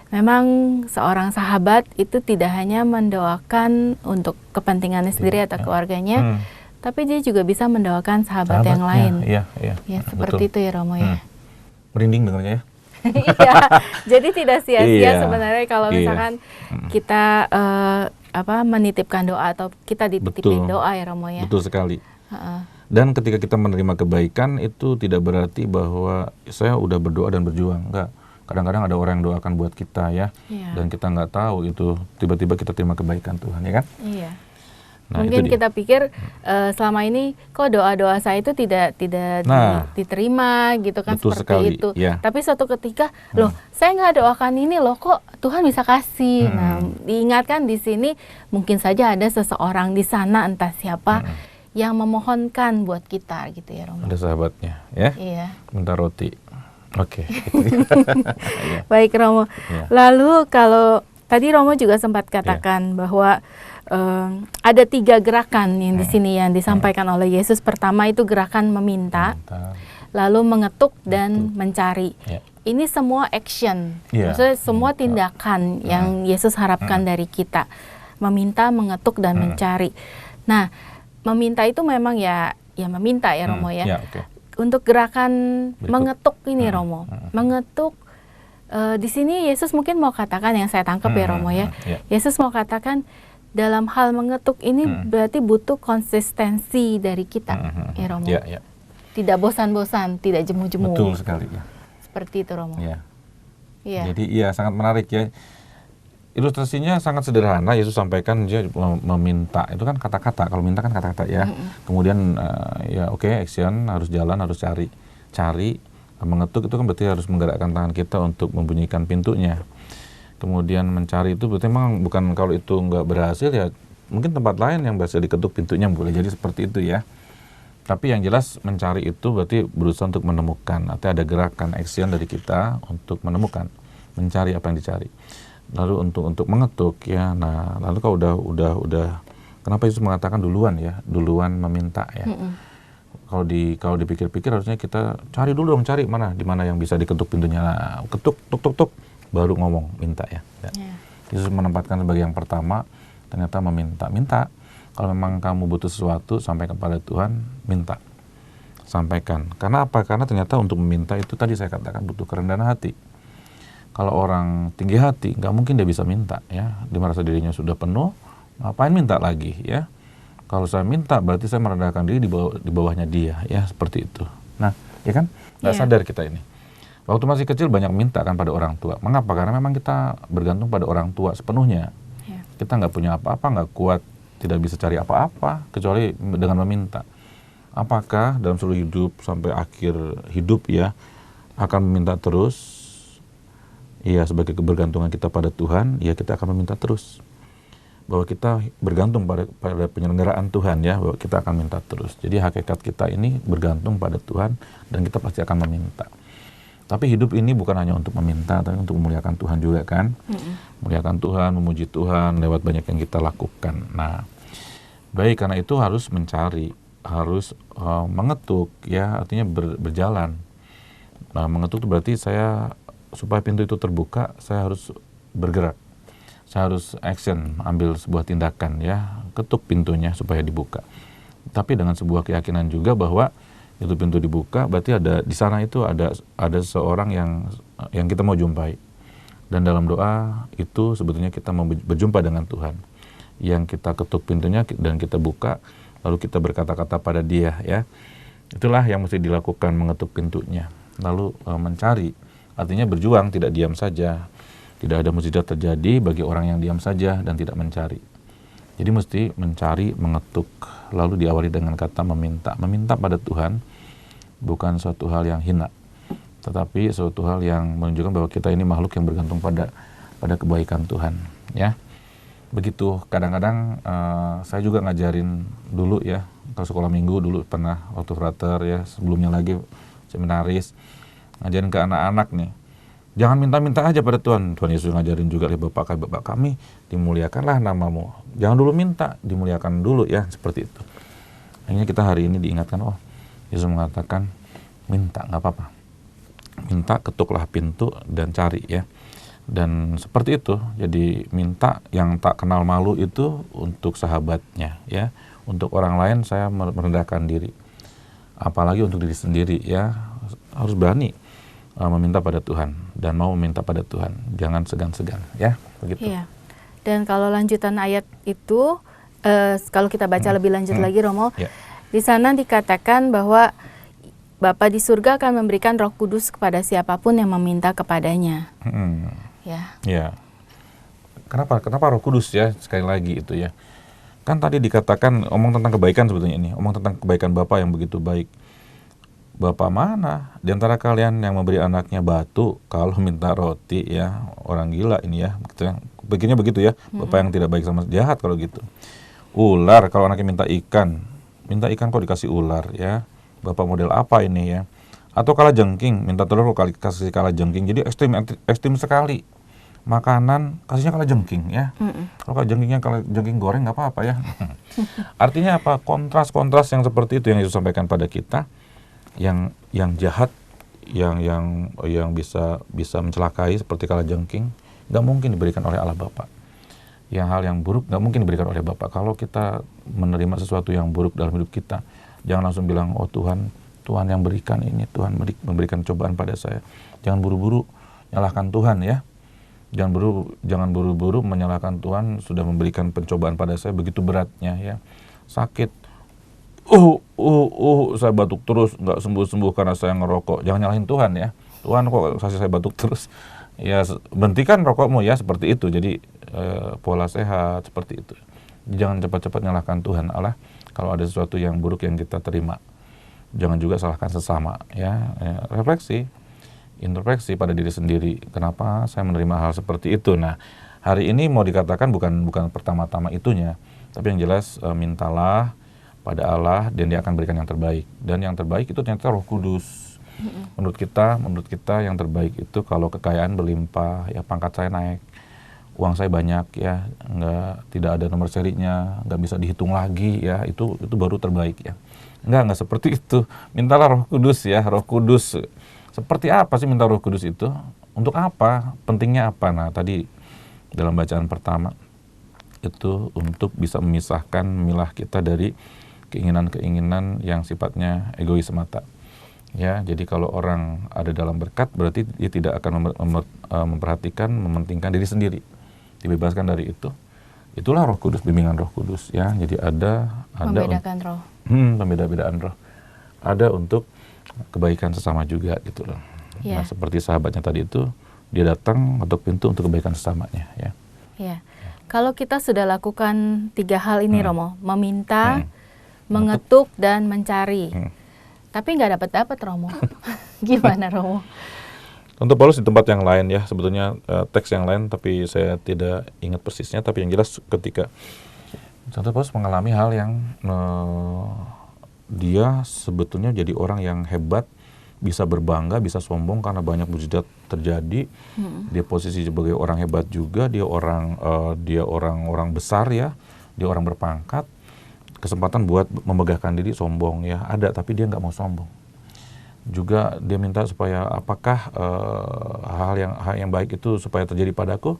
Speaker 2: memang seorang sahabat itu tidak hanya mendoakan untuk kepentingannya sendiri atau keluarganya, tapi dia juga bisa mendoakan sahabat yang lain.
Speaker 3: Iya,
Speaker 2: seperti itu ya Romo ya.
Speaker 3: Merinding dengarnya ya.
Speaker 2: Iya, jadi tidak sia-sia sebenarnya kalau misalkan kita menitipkan doa atau kita dititipin doa ya Romo ya.
Speaker 3: Betul sekali. Dan ketika kita menerima kebaikan itu tidak berarti bahwa saya udah berdoa dan berjuang, enggak. Kadang-kadang ada orang yang doakan buat kita ya, dan kita nggak tahu itu tiba-tiba kita terima kebaikan Tuhan ya kan? Iya. Nah,
Speaker 2: mungkin kita pikir selama ini kok doa-doa saya itu tidak diterima gitu kan, seperti sekali. Itu. Ya. Tapi suatu ketika loh saya nggak doakan ini loh kok Tuhan bisa kasih. Nah diingatkan di sini mungkin saja ada seseorang di sana entah siapa yang memohonkan buat kita gitu ya Romo.
Speaker 3: Ada sahabatnya ya. Iya. Minta roti. Oke.
Speaker 2: Baik Romo. Ya. Lalu kalau tadi Romo juga sempat katakan bahwa ada 3 gerakan yang di sini yang disampaikan oleh Yesus. Pertama itu gerakan meminta, lalu mengetuk dan mencari. Ini semua action, maksudnya semua tindakan yang Yesus harapkan dari kita. Meminta, mengetuk dan mencari. Nah, meminta itu memang ya meminta ya Romo ya. untuk gerakan
Speaker 3: Berikut.
Speaker 2: mengetuk ini Romo, mengetuk di sini Yesus mungkin mau katakan, yang saya tangkap ya Romo ya, Yesus mau katakan dalam hal mengetuk ini berarti butuh konsistensi dari kita ya Romo. Tidak bosan-bosan, tidak jemu-jemu.
Speaker 3: Betul sekali ya.
Speaker 2: Seperti itu Romo.
Speaker 3: Jadi sangat menarik ya. Ilustrasinya sangat sederhana. Yesus sampaikan dia meminta, itu kan kata-kata. Kalau minta kan kata-kata ya. Kemudian action, harus jalan, harus cari. Mengetuk itu kan berarti harus menggerakkan tangan kita untuk membunyikan pintunya. Kemudian mencari itu berarti memang bukan, kalau itu nggak berhasil ya mungkin tempat lain yang berhasil diketuk pintunya, boleh jadi seperti itu ya. Tapi yang jelas mencari itu berarti berusaha untuk menemukan. Artinya ada gerakan action dari kita untuk menemukan, mencari apa yang dicari. Lalu untuk mengetuk ya. Nah, lalu kalau udah kenapa Yesus mengatakan duluan ya, duluan meminta ya. Kalau dipikir-pikir harusnya kita cari dulu dong, cari di mana yang bisa diketuk pintunya. Nah, ketuk tuk baru ngomong minta ya. Yesus menempatkan sebagai yang pertama ternyata minta. Kalau memang kamu butuh sesuatu, sampaikan kepada Tuhan, minta. Sampaikan. Karena apa? Karena ternyata untuk meminta itu tadi saya katakan butuh kerendahan hati. Kalau orang tinggi hati, nggak mungkin dia bisa minta ya. Dia merasa dirinya sudah penuh, ngapain minta lagi ya. Kalau saya minta berarti saya merendahkan diri di bawahnya dia ya, seperti itu. Nah, ya kan? Nggak sadar kita ini. Waktu masih kecil banyak minta kan pada orang tua. Mengapa? Karena memang kita bergantung pada orang tua sepenuhnya. Kita nggak punya apa-apa, nggak kuat, tidak bisa cari apa-apa kecuali dengan meminta. Apakah dalam seluruh hidup sampai akhir hidup ya akan meminta terus? Iya, sebagai kebergantungan kita pada Tuhan, ya kita akan meminta terus. Bahwa kita bergantung pada penyelenggaraan Tuhan ya, bahwa kita akan minta terus. Jadi hakikat kita ini bergantung pada Tuhan dan kita pasti akan meminta. Tapi hidup ini bukan hanya untuk meminta, tapi untuk memuliakan Tuhan juga kan. Memuliakan Tuhan, memuji Tuhan lewat banyak yang kita lakukan. Nah, baik, karena itu harus mencari, harus mengetuk ya, artinya berjalan. Nah, mengetuk itu berarti supaya pintu itu terbuka, saya harus bergerak. Saya harus action, ambil sebuah tindakan ya, ketuk pintunya supaya dibuka. Tapi dengan sebuah keyakinan juga bahwa itu pintu dibuka, berarti ada di sana itu ada seseorang yang kita mau jumpai. Dan dalam doa itu sebetulnya kita mau berjumpa dengan Tuhan. Yang kita ketuk pintunya dan kita buka, lalu kita berkata-kata pada dia ya. Itulah yang mesti dilakukan, mengetuk pintunya. Lalu mencari, artinya berjuang, tidak diam saja. Tidak ada mukjizat terjadi bagi orang yang diam saja dan tidak mencari. Jadi mesti mencari, mengetuk, lalu diawali dengan kata meminta. Meminta pada Tuhan bukan suatu hal yang hina, tetapi suatu hal yang menunjukkan bahwa kita ini makhluk yang bergantung pada kebaikan Tuhan. Ya, begitu. Kadang-kadang saya juga ngajarin dulu ya, kalau sekolah minggu dulu pernah waktu frater ya, sebelumnya lagi seminaris, ngajarin ke anak-anak nih. Jangan minta-minta aja pada Tuhan. Tuhan Yesus ngajarin juga, Bapak kami, dimuliakanlah namamu. Jangan dulu minta, dimuliakan dulu ya, seperti itu. Akhirnya kita hari ini diingatkan, Yesus mengatakan, minta, nggak apa-apa. Minta, ketuklah pintu dan cari ya. Dan seperti itu, jadi minta yang tak kenal malu itu untuk sahabatnya ya. Untuk orang lain saya merendahkan diri. Apalagi untuk diri sendiri ya, harus berani meminta pada Tuhan dan mau meminta pada Tuhan, jangan segan-segan ya, begitu.
Speaker 2: Iya. Dan kalau lanjutan ayat itu, kalau kita baca lebih lanjut lagi Romo, di sana dikatakan bahwa Bapa di surga akan memberikan Roh Kudus kepada siapapun yang meminta kepadanya. Ya. Kenapa Roh Kudus ya, sekali lagi itu ya. Kan tadi dikatakan omong tentang kebaikan sebetulnya ini, omong tentang kebaikan Bapa yang begitu baik. Bapak mana di antara kalian yang memberi anaknya batu kalau minta roti ya? Orang gila ini ya, begini begitu ya. Bapak yang tidak baik sama jahat kalau gitu. Ular kalau anaknya minta ikan kok dikasih ular ya. Bapak model apa ini ya? Atau kala jengking, minta telur kok kasih kala jengking. Jadi ekstrim sekali. Makanan kasihnya kala jengking ya. Kalau kala jengkingnya kala jengking goreng nggak apa-apa ya. Artinya apa? Kontras-kontras yang seperti itu yang Yesus sampaikan pada kita. Yang jahat, yang bisa mencelakai seperti kalajengking, nggak mungkin diberikan oleh Allah Bapa. Yang hal yang buruk nggak mungkin diberikan oleh Bapa. Kalau kita menerima sesuatu yang buruk dalam hidup kita, jangan langsung bilang, Tuhan
Speaker 3: Tuhan yang berikan ini, Tuhan memberikan cobaan pada saya. Jangan buru-buru nyalahkan Tuhan ya. Jangan buru-buru menyalahkan Tuhan sudah memberikan pencobaan pada saya begitu beratnya ya. Sakit, saya batuk terus, nggak sembuh-sembuh karena saya ngerokok. Jangan nyalahin Tuhan ya. Tuhan kok kasih saya batuk terus. Ya berhentikan rokokmu ya, seperti itu. Jadi pola sehat seperti itu. Jangan cepat-cepat nyalahkan Tuhan Allah kalau ada sesuatu yang buruk yang kita terima. Jangan juga salahkan sesama ya. Refleksi, introspeksi pada diri sendiri. Kenapa saya menerima hal seperti itu? Nah, hari ini mau dikatakan bukan pertama-tama itunya, tapi yang jelas mintalah pada Allah dan Dia akan berikan yang terbaik. Dan yang terbaik itu ternyata Roh Kudus. Menurut kita yang terbaik itu kalau kekayaan berlimpah, ya pangkat saya naik, uang saya banyak ya, tidak ada nomor serinya, nggak bisa dihitung lagi ya, itu baru terbaik ya. Enggak seperti itu. Mintalah Roh Kudus ya, Roh Kudus. Seperti apa sih minta Roh Kudus itu? Untuk apa? Pentingnya apa? Nah, tadi dalam bacaan pertama itu untuk bisa memilah kita dari keinginan-keinginan yang sifatnya egois semata. Ya, jadi kalau orang ada dalam berkat berarti dia tidak akan memperhatikan, mementingkan diri sendiri. Dibebaskan dari itu. Itulah Roh Kudus, bimbingan Roh Kudus ya. Jadi ada
Speaker 2: membedakan roh.
Speaker 3: Pembeda-bedaan roh. Ada untuk kebaikan sesama juga gitu loh.
Speaker 2: Yeah.
Speaker 3: Nah, seperti sahabatnya tadi itu, dia datang ketuk pintu untuk kebaikan sesamanya ya.
Speaker 2: Yeah. Kalau kita sudah lakukan 3 hal ini Romo, meminta, mengetuk dan mencari. Tapi nggak dapat Romo. Gimana Romo?
Speaker 3: Tentu Paulus di tempat yang lain ya, sebetulnya teks yang lain, tapi saya tidak ingat persisnya. Tapi yang jelas ketika Santo Paulus mengalami hal yang dia sebetulnya jadi orang yang hebat, bisa berbangga, bisa sombong karena banyak mujizat terjadi. Dia posisi sebagai orang hebat juga, dia orang besar ya, dia orang berpangkat. Kesempatan buat memegahkan diri sombong ya ada, tapi dia nggak mau sombong. Juga dia minta supaya apakah hal yang baik itu supaya terjadi padaku.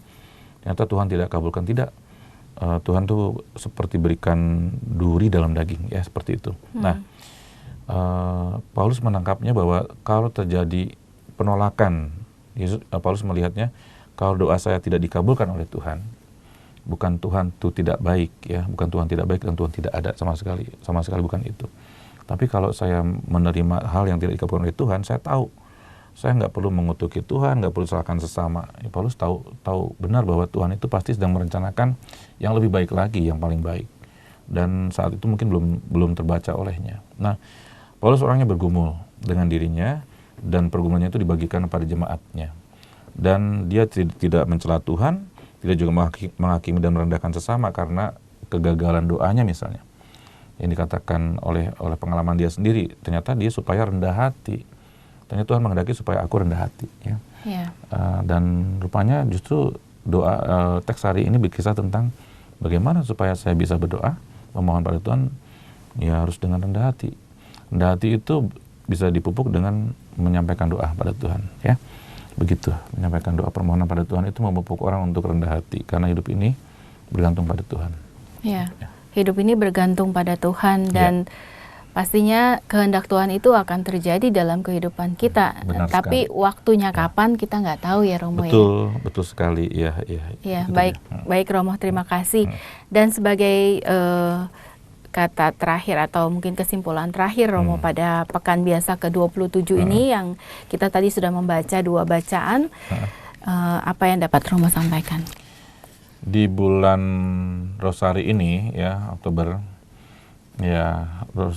Speaker 3: Ternyata Tuhan tidak kabulkan, tidak. Tuhan tuh seperti berikan duri dalam daging ya, seperti itu. Nah, Paulus menangkapnya bahwa kalau terjadi penolakan, Paulus melihatnya kalau doa saya tidak dikabulkan oleh Tuhan, bukan Tuhan itu tidak baik ya, bukan Tuhan tidak baik dan Tuhan tidak ada sama sekali bukan itu. Tapi kalau saya menerima hal yang tidak dikabulkan oleh Tuhan, saya tahu saya nggak perlu mengutuki Tuhan, nggak perlu salahkan sesama. Ya, Paulus tahu benar bahwa Tuhan itu pasti sedang merencanakan yang lebih baik lagi, yang paling baik. Dan saat itu mungkin belum terbaca olehnya. Nah, Paulus orangnya bergumul dengan dirinya dan pergumulannya itu dibagikan kepada jemaatnya. Dan dia tidak mencela Tuhan, tidak juga menghakimi dan merendahkan sesama karena kegagalan doanya misalnya. Yang dikatakan oleh pengalaman dia sendiri, ternyata dia supaya rendah hati. Ternyata Tuhan menghendaki supaya aku rendah hati ya. Yeah. Dan rupanya justru teks hari ini berkisah tentang bagaimana supaya saya bisa berdoa, memohon pada Tuhan, ya harus dengan rendah hati. Rendah hati itu bisa dipupuk dengan menyampaikan doa pada Tuhan ya. Begitu, menyampaikan doa permohonan pada Tuhan itu memupuk orang untuk rendah hati karena hidup ini bergantung pada Tuhan.
Speaker 2: Yeah. Ya. Hidup ini bergantung pada Tuhan dan pastinya kehendak Tuhan itu akan terjadi dalam kehidupan kita.
Speaker 3: Benar
Speaker 2: tapi
Speaker 3: sekali.
Speaker 2: Waktunya kapan kita nggak tahu ya Romo.
Speaker 3: Betul sekali ya.
Speaker 2: Ya baik Romo, terima kasih. Dan sebagai kata terakhir atau mungkin kesimpulan terakhir Romo pada pekan biasa ke-27 ini yang kita tadi sudah membaca 2 bacaan, apa yang dapat Romo sampaikan?
Speaker 3: Di bulan Rosari ini ya, Oktober ya,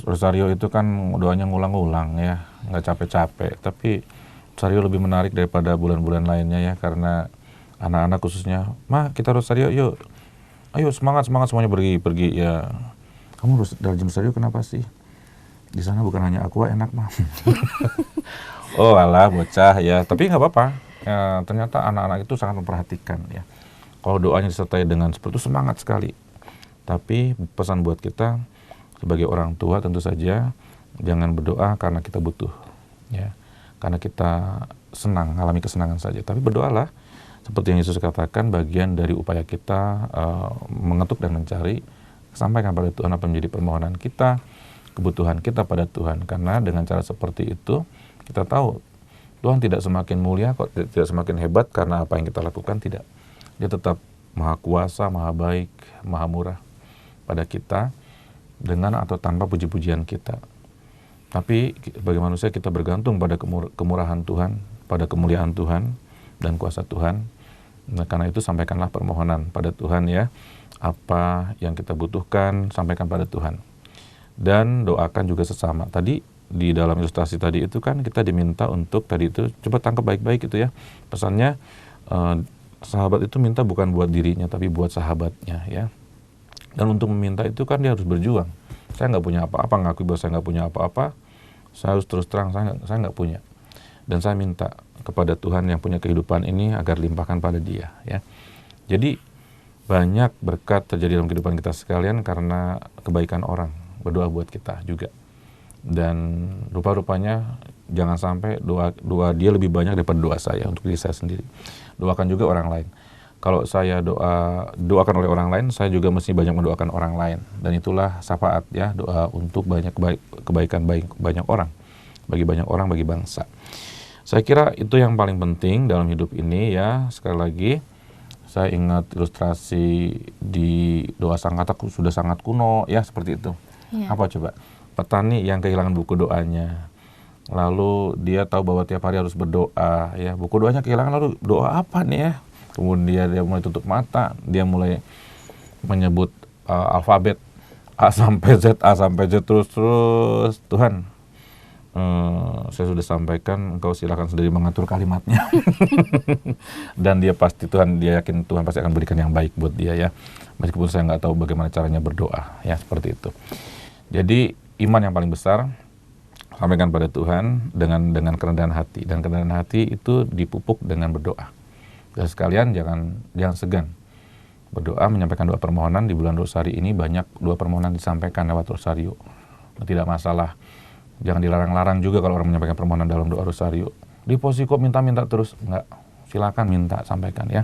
Speaker 3: Rosario itu kan doanya ngulang-ngulang ya, nggak capek-capek. Tapi Rosario lebih menarik daripada bulan-bulan lainnya ya, karena anak-anak khususnya, "Ma, kita Rosario yuk, ayo semangat semuanya pergi ya." "Kamu rajin Rosario kenapa sih? Di sana bukan hanya aqua enak mah." Oh alah bocah ya, tapi nggak apa-apa. Ya, ternyata anak-anak itu sangat memperhatikan ya. Kalau doanya disertai dengan seperti itu semangat sekali. Tapi pesan buat kita sebagai orang tua tentu saja jangan berdoa karena kita butuh ya, karena kita senang, alami kesenangan saja. Tapi berdoalah seperti yang Yesus katakan, bagian dari upaya kita mengetuk dan mencari, sampaikan pada Tuhan apa menjadi permohonan kita. kebutuhan kita pada Tuhan. Karena dengan cara seperti itu kita tahu Tuhan tidak semakin mulia kok, tidak semakin hebat karena apa yang kita lakukan, tidak. Dia tetap maha kuasa, maha baik, maha murah pada kita dengan atau tanpa puji-pujian kita. Tapi sebagai manusia kita bergantung pada kemurahan Tuhan, pada kemuliaan Tuhan dan kuasa Tuhan. Nah, karena itu sampaikanlah permohonan pada Tuhan ya. Apa yang kita butuhkan sampaikan pada Tuhan. Dan doakan juga sesama. Tadi di dalam ilustrasi tadi itu kan kita diminta untuk tadi itu, coba tangkap baik-baik itu ya. Pesannya sahabat itu minta bukan buat dirinya tapi buat sahabatnya ya. Dan untuk meminta itu kan dia harus berjuang. Saya nggak punya apa-apa, ngakui bahwa saya nggak punya apa-apa. Saya harus terus terang saya nggak punya. Dan saya minta kepada Tuhan yang punya kehidupan ini agar limpahkan pada dia ya. Jadi banyak berkat terjadi dalam kehidupan kita sekalian karena kebaikan orang berdoa buat kita juga. Dan rupa-rupanya jangan sampai doa dia lebih banyak daripada doa saya untuk diri saya sendiri. Doakan juga orang lain. Kalau saya doakan oleh orang lain, saya juga mesti banyak mendoakan orang lain. Dan itulah syafaat ya, doa untuk banyak kebaikan banyak orang, bagi bangsa. Saya kira itu yang paling penting dalam hidup ini ya. Sekali lagi saya ingat ilustrasi di doa sang katak sudah sangat kuno ya, seperti itu. Ya. Apa coba? Petani yang kehilangan buku doanya. Lalu dia tahu bahwa tiap hari harus berdoa ya. Buku doanya kehilangan, lalu doa apa nih ya? Kemudian dia mulai tutup mata, dia mulai menyebut alfabet A sampai Z terus Tuhan. Saya sudah sampaikan, engkau silakan sendiri mengatur kalimatnya. Dan dia yakin Tuhan pasti akan berikan yang baik buat dia ya, meskipun saya nggak tahu bagaimana caranya berdoa ya, seperti itu. Jadi iman yang paling besar sampaikan pada Tuhan dengan kerendahan hati, dan kerendahan hati itu dipupuk dengan berdoa. Dan sekalian jangan segan berdoa, menyampaikan doa permohonan. Di bulan Rosari ini banyak doa permohonan disampaikan lewat Rosario, tidak masalah. Jangan dilarang-larang juga kalau orang menyampaikan permohonan dalam doa Rosario. Di posisi kok minta terus, enggak. Silakan minta, sampaikan ya.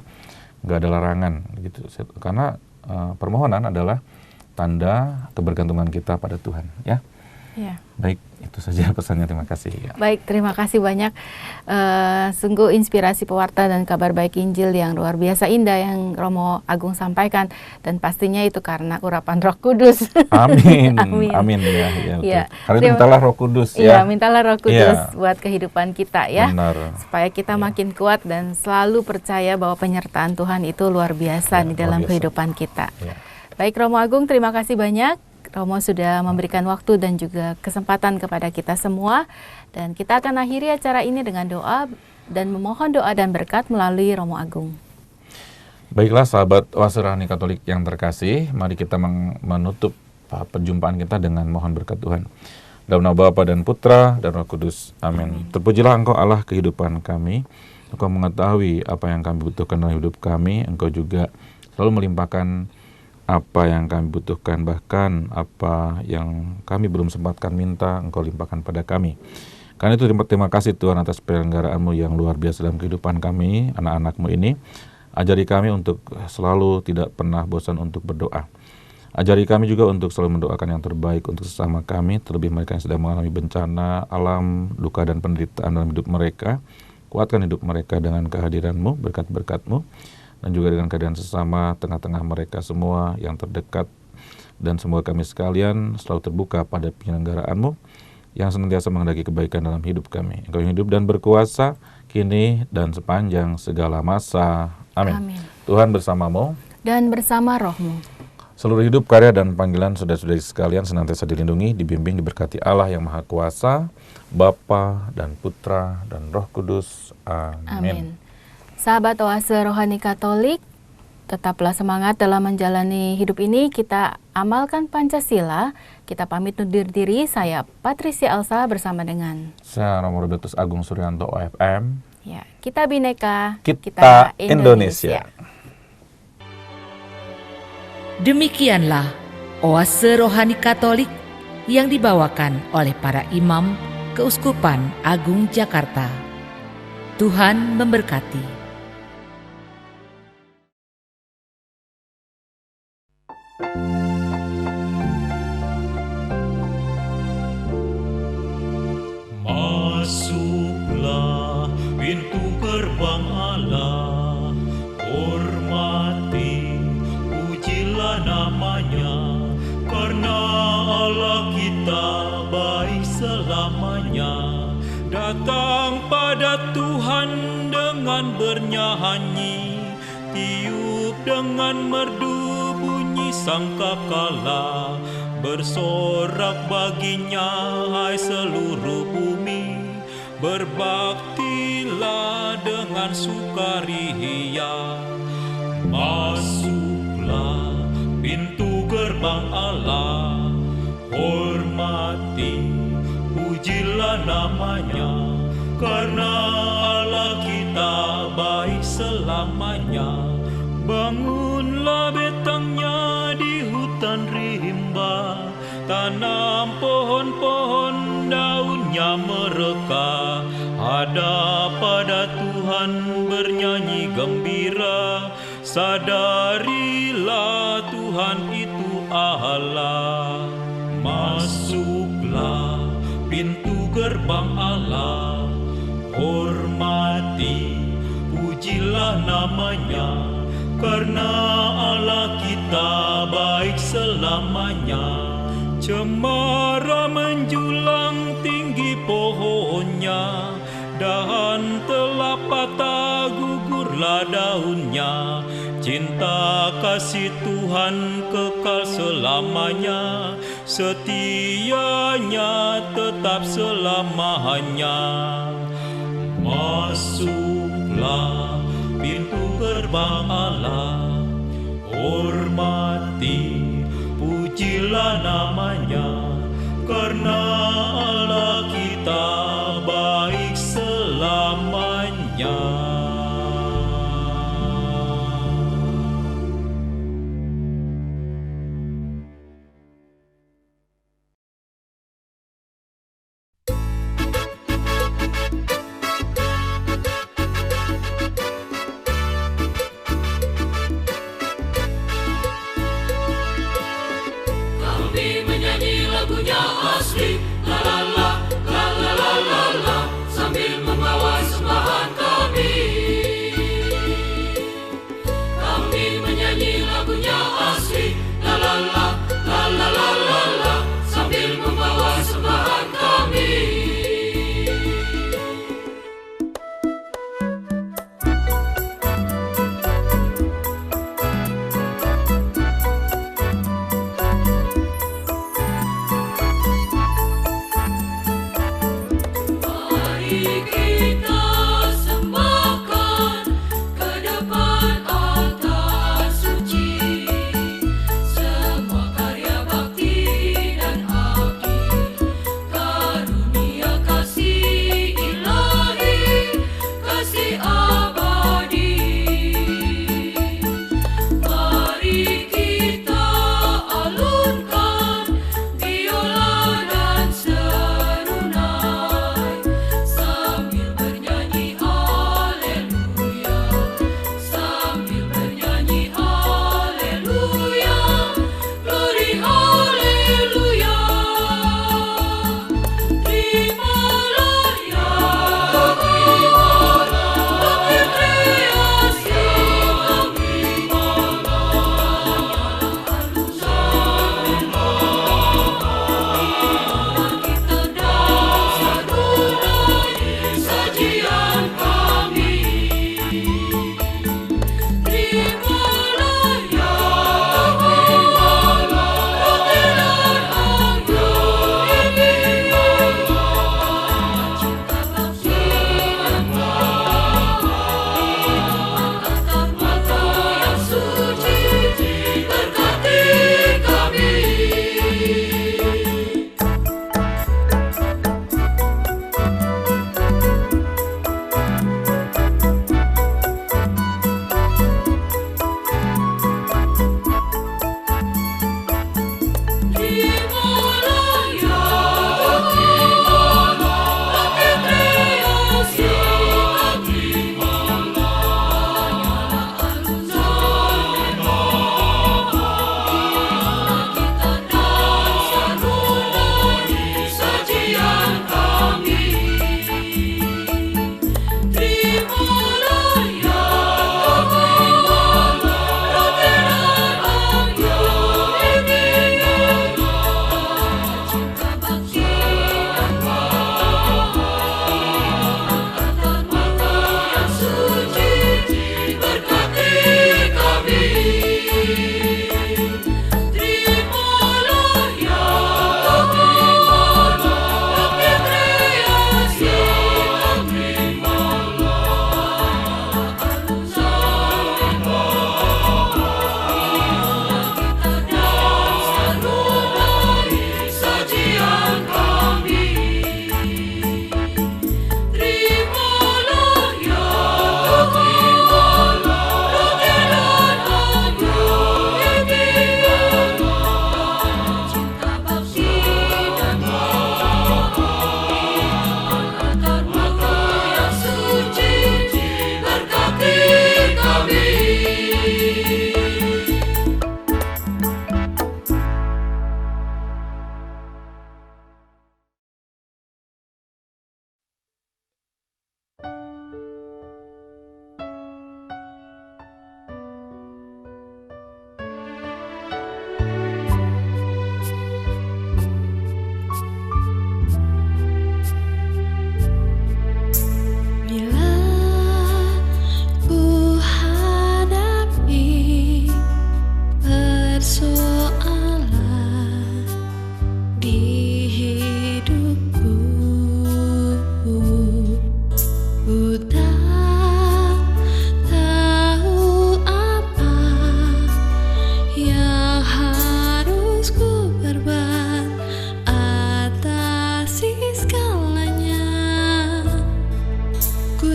Speaker 3: Enggak ada larangan gitu. Karena permohonan adalah tanda kebergantungan kita pada Tuhan ya. Ya. Baik, itu saja pesannya. Terima kasih. Ya.
Speaker 2: Baik, terima kasih banyak. Sungguh inspirasi pewarta dan kabar baik Injil yang luar biasa indah yang Romo Agung sampaikan, dan pastinya itu karena urapan Roh Kudus.
Speaker 3: Amin. Amin ya. Ya. Hari ini mintalah Roh Kudus ya.
Speaker 2: Iya, mintalah Roh Kudus buat kehidupan kita ya.
Speaker 3: Benar.
Speaker 2: Supaya kita makin kuat dan selalu percaya bahwa penyertaan Tuhan itu luar biasa di dalam kehidupan kita. Ya. Baik, Romo Agung, terima kasih banyak. Romo sudah memberikan waktu dan juga kesempatan kepada kita semua, dan kita akan akhiri acara ini dengan doa dan memohon doa dan berkat melalui Romo Agung.
Speaker 3: Baiklah sahabat Oase Rohani Katolik yang terkasih, mari kita menutup perjumpaan kita dengan mohon berkat Tuhan. Dalam nama Bapa dan Putra dan Roh Kudus. Amin. Terpujilah Engkau Allah kehidupan kami. Engkau mengetahui apa yang kami butuhkan dalam hidup kami. Engkau juga selalu melimpahkan apa yang kami butuhkan, bahkan apa yang kami belum sempatkan minta, Engkau limpahkan pada kami. Karena itu terima kasih Tuhan atas penyelenggaraanmu yang luar biasa dalam kehidupan kami, anak-anak-Mu ini. Ajari kami untuk selalu tidak pernah bosan untuk berdoa. Ajari kami juga untuk selalu mendoakan yang terbaik untuk sesama kami, terlebih mereka yang sedang mengalami bencana alam, duka dan penderitaan dalam hidup mereka. Kuatkan hidup mereka dengan kehadiran-Mu, berkat-berkat-Mu, dan juga dengan keadaan sesama tengah-tengah mereka semua yang terdekat. Dan semoga kami sekalian selalu terbuka pada penyelenggaraanmu yang senantiasa menghendaki kebaikan dalam hidup kami. Engkau yang hidup dan berkuasa kini dan sepanjang segala masa. Amin. Amin. Tuhan bersamamu
Speaker 2: dan bersama rohmu.
Speaker 3: Seluruh hidup, karya, dan panggilan saudara-saudari sekalian senantiasa dilindungi, dibimbing, diberkati Allah yang Maha Kuasa, Bapa dan Putra dan Roh Kudus. Amin.
Speaker 2: Sahabat Oase Rohani Katolik, tetaplah semangat dalam menjalani hidup ini. Kita amalkan Pancasila. Kita pamit undur diri. Saya Patricia Elsa bersama dengan
Speaker 3: saya Romo Robertus Agung Suryanto OFM.
Speaker 2: Ya, kita Bhinneka,
Speaker 3: kita Indonesia.
Speaker 1: Demikianlah Oase Rohani Katolik yang dibawakan oleh para imam Keuskupan Agung Jakarta. Tuhan memberkati.
Speaker 4: Datang pada Tuhan dengan bernyanyi, tiup dengan merdu bunyi sangkakala, bersorak baginya hai seluruh bumi, berbaktilah dengan sukaria. Masuklah pintu gerbang Allah, hormati, pujilah namanya, karena Allah kita baik selamanya. Bangunlah betangnya di hutan rimba, tanam pohon-pohon daunnya mereka. Hadap pada Tuhan bernyanyi gembira, sadarilah Tuhan itu Allah. Masuklah pintu gerbang Allah, hormati, pujilah namanya, karena Allah kita baik selamanya. Cemara menjulang tinggi pohonnya, dahan telah patah gugurlah daunnya. Cinta kasih Tuhan kekal selamanya, setianya tetap selamanya. Masuklah pintu gerbang Allah, hormati, pujilah namanya, karena Allah kita baik selamanya.
Speaker 5: Kami menyanyi lagunya asli, la la la, la la la la la, sambil membawa sembahan kami. Kami menyanyi lagunya asli, la la la, la la la la la, sambil membawa sembahan kami. Bernyanyi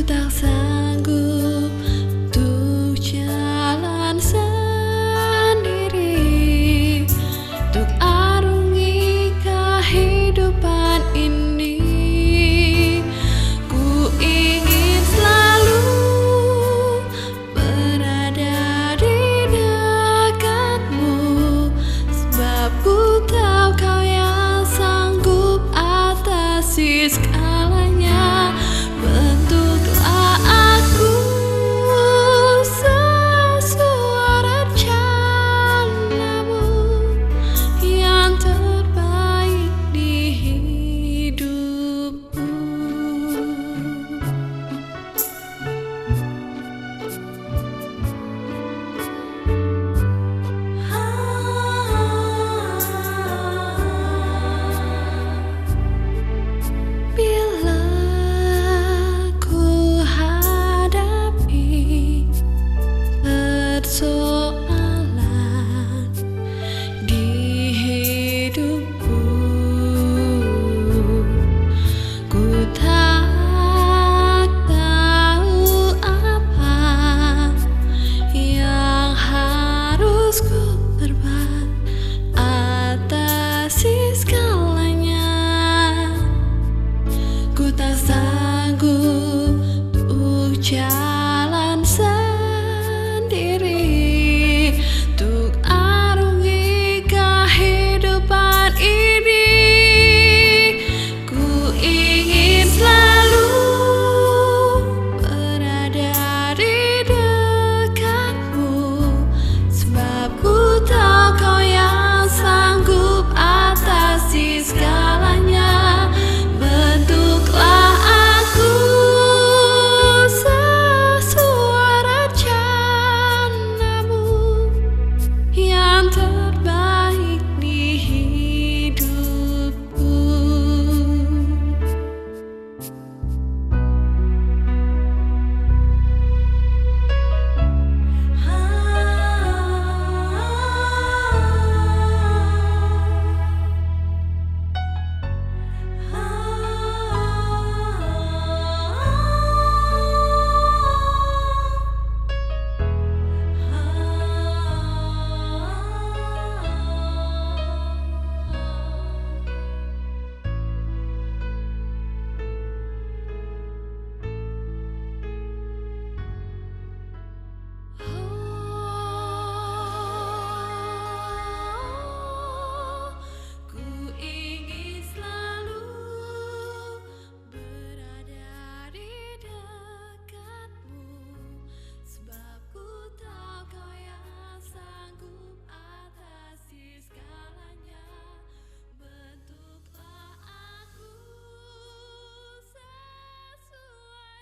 Speaker 6: tak salah.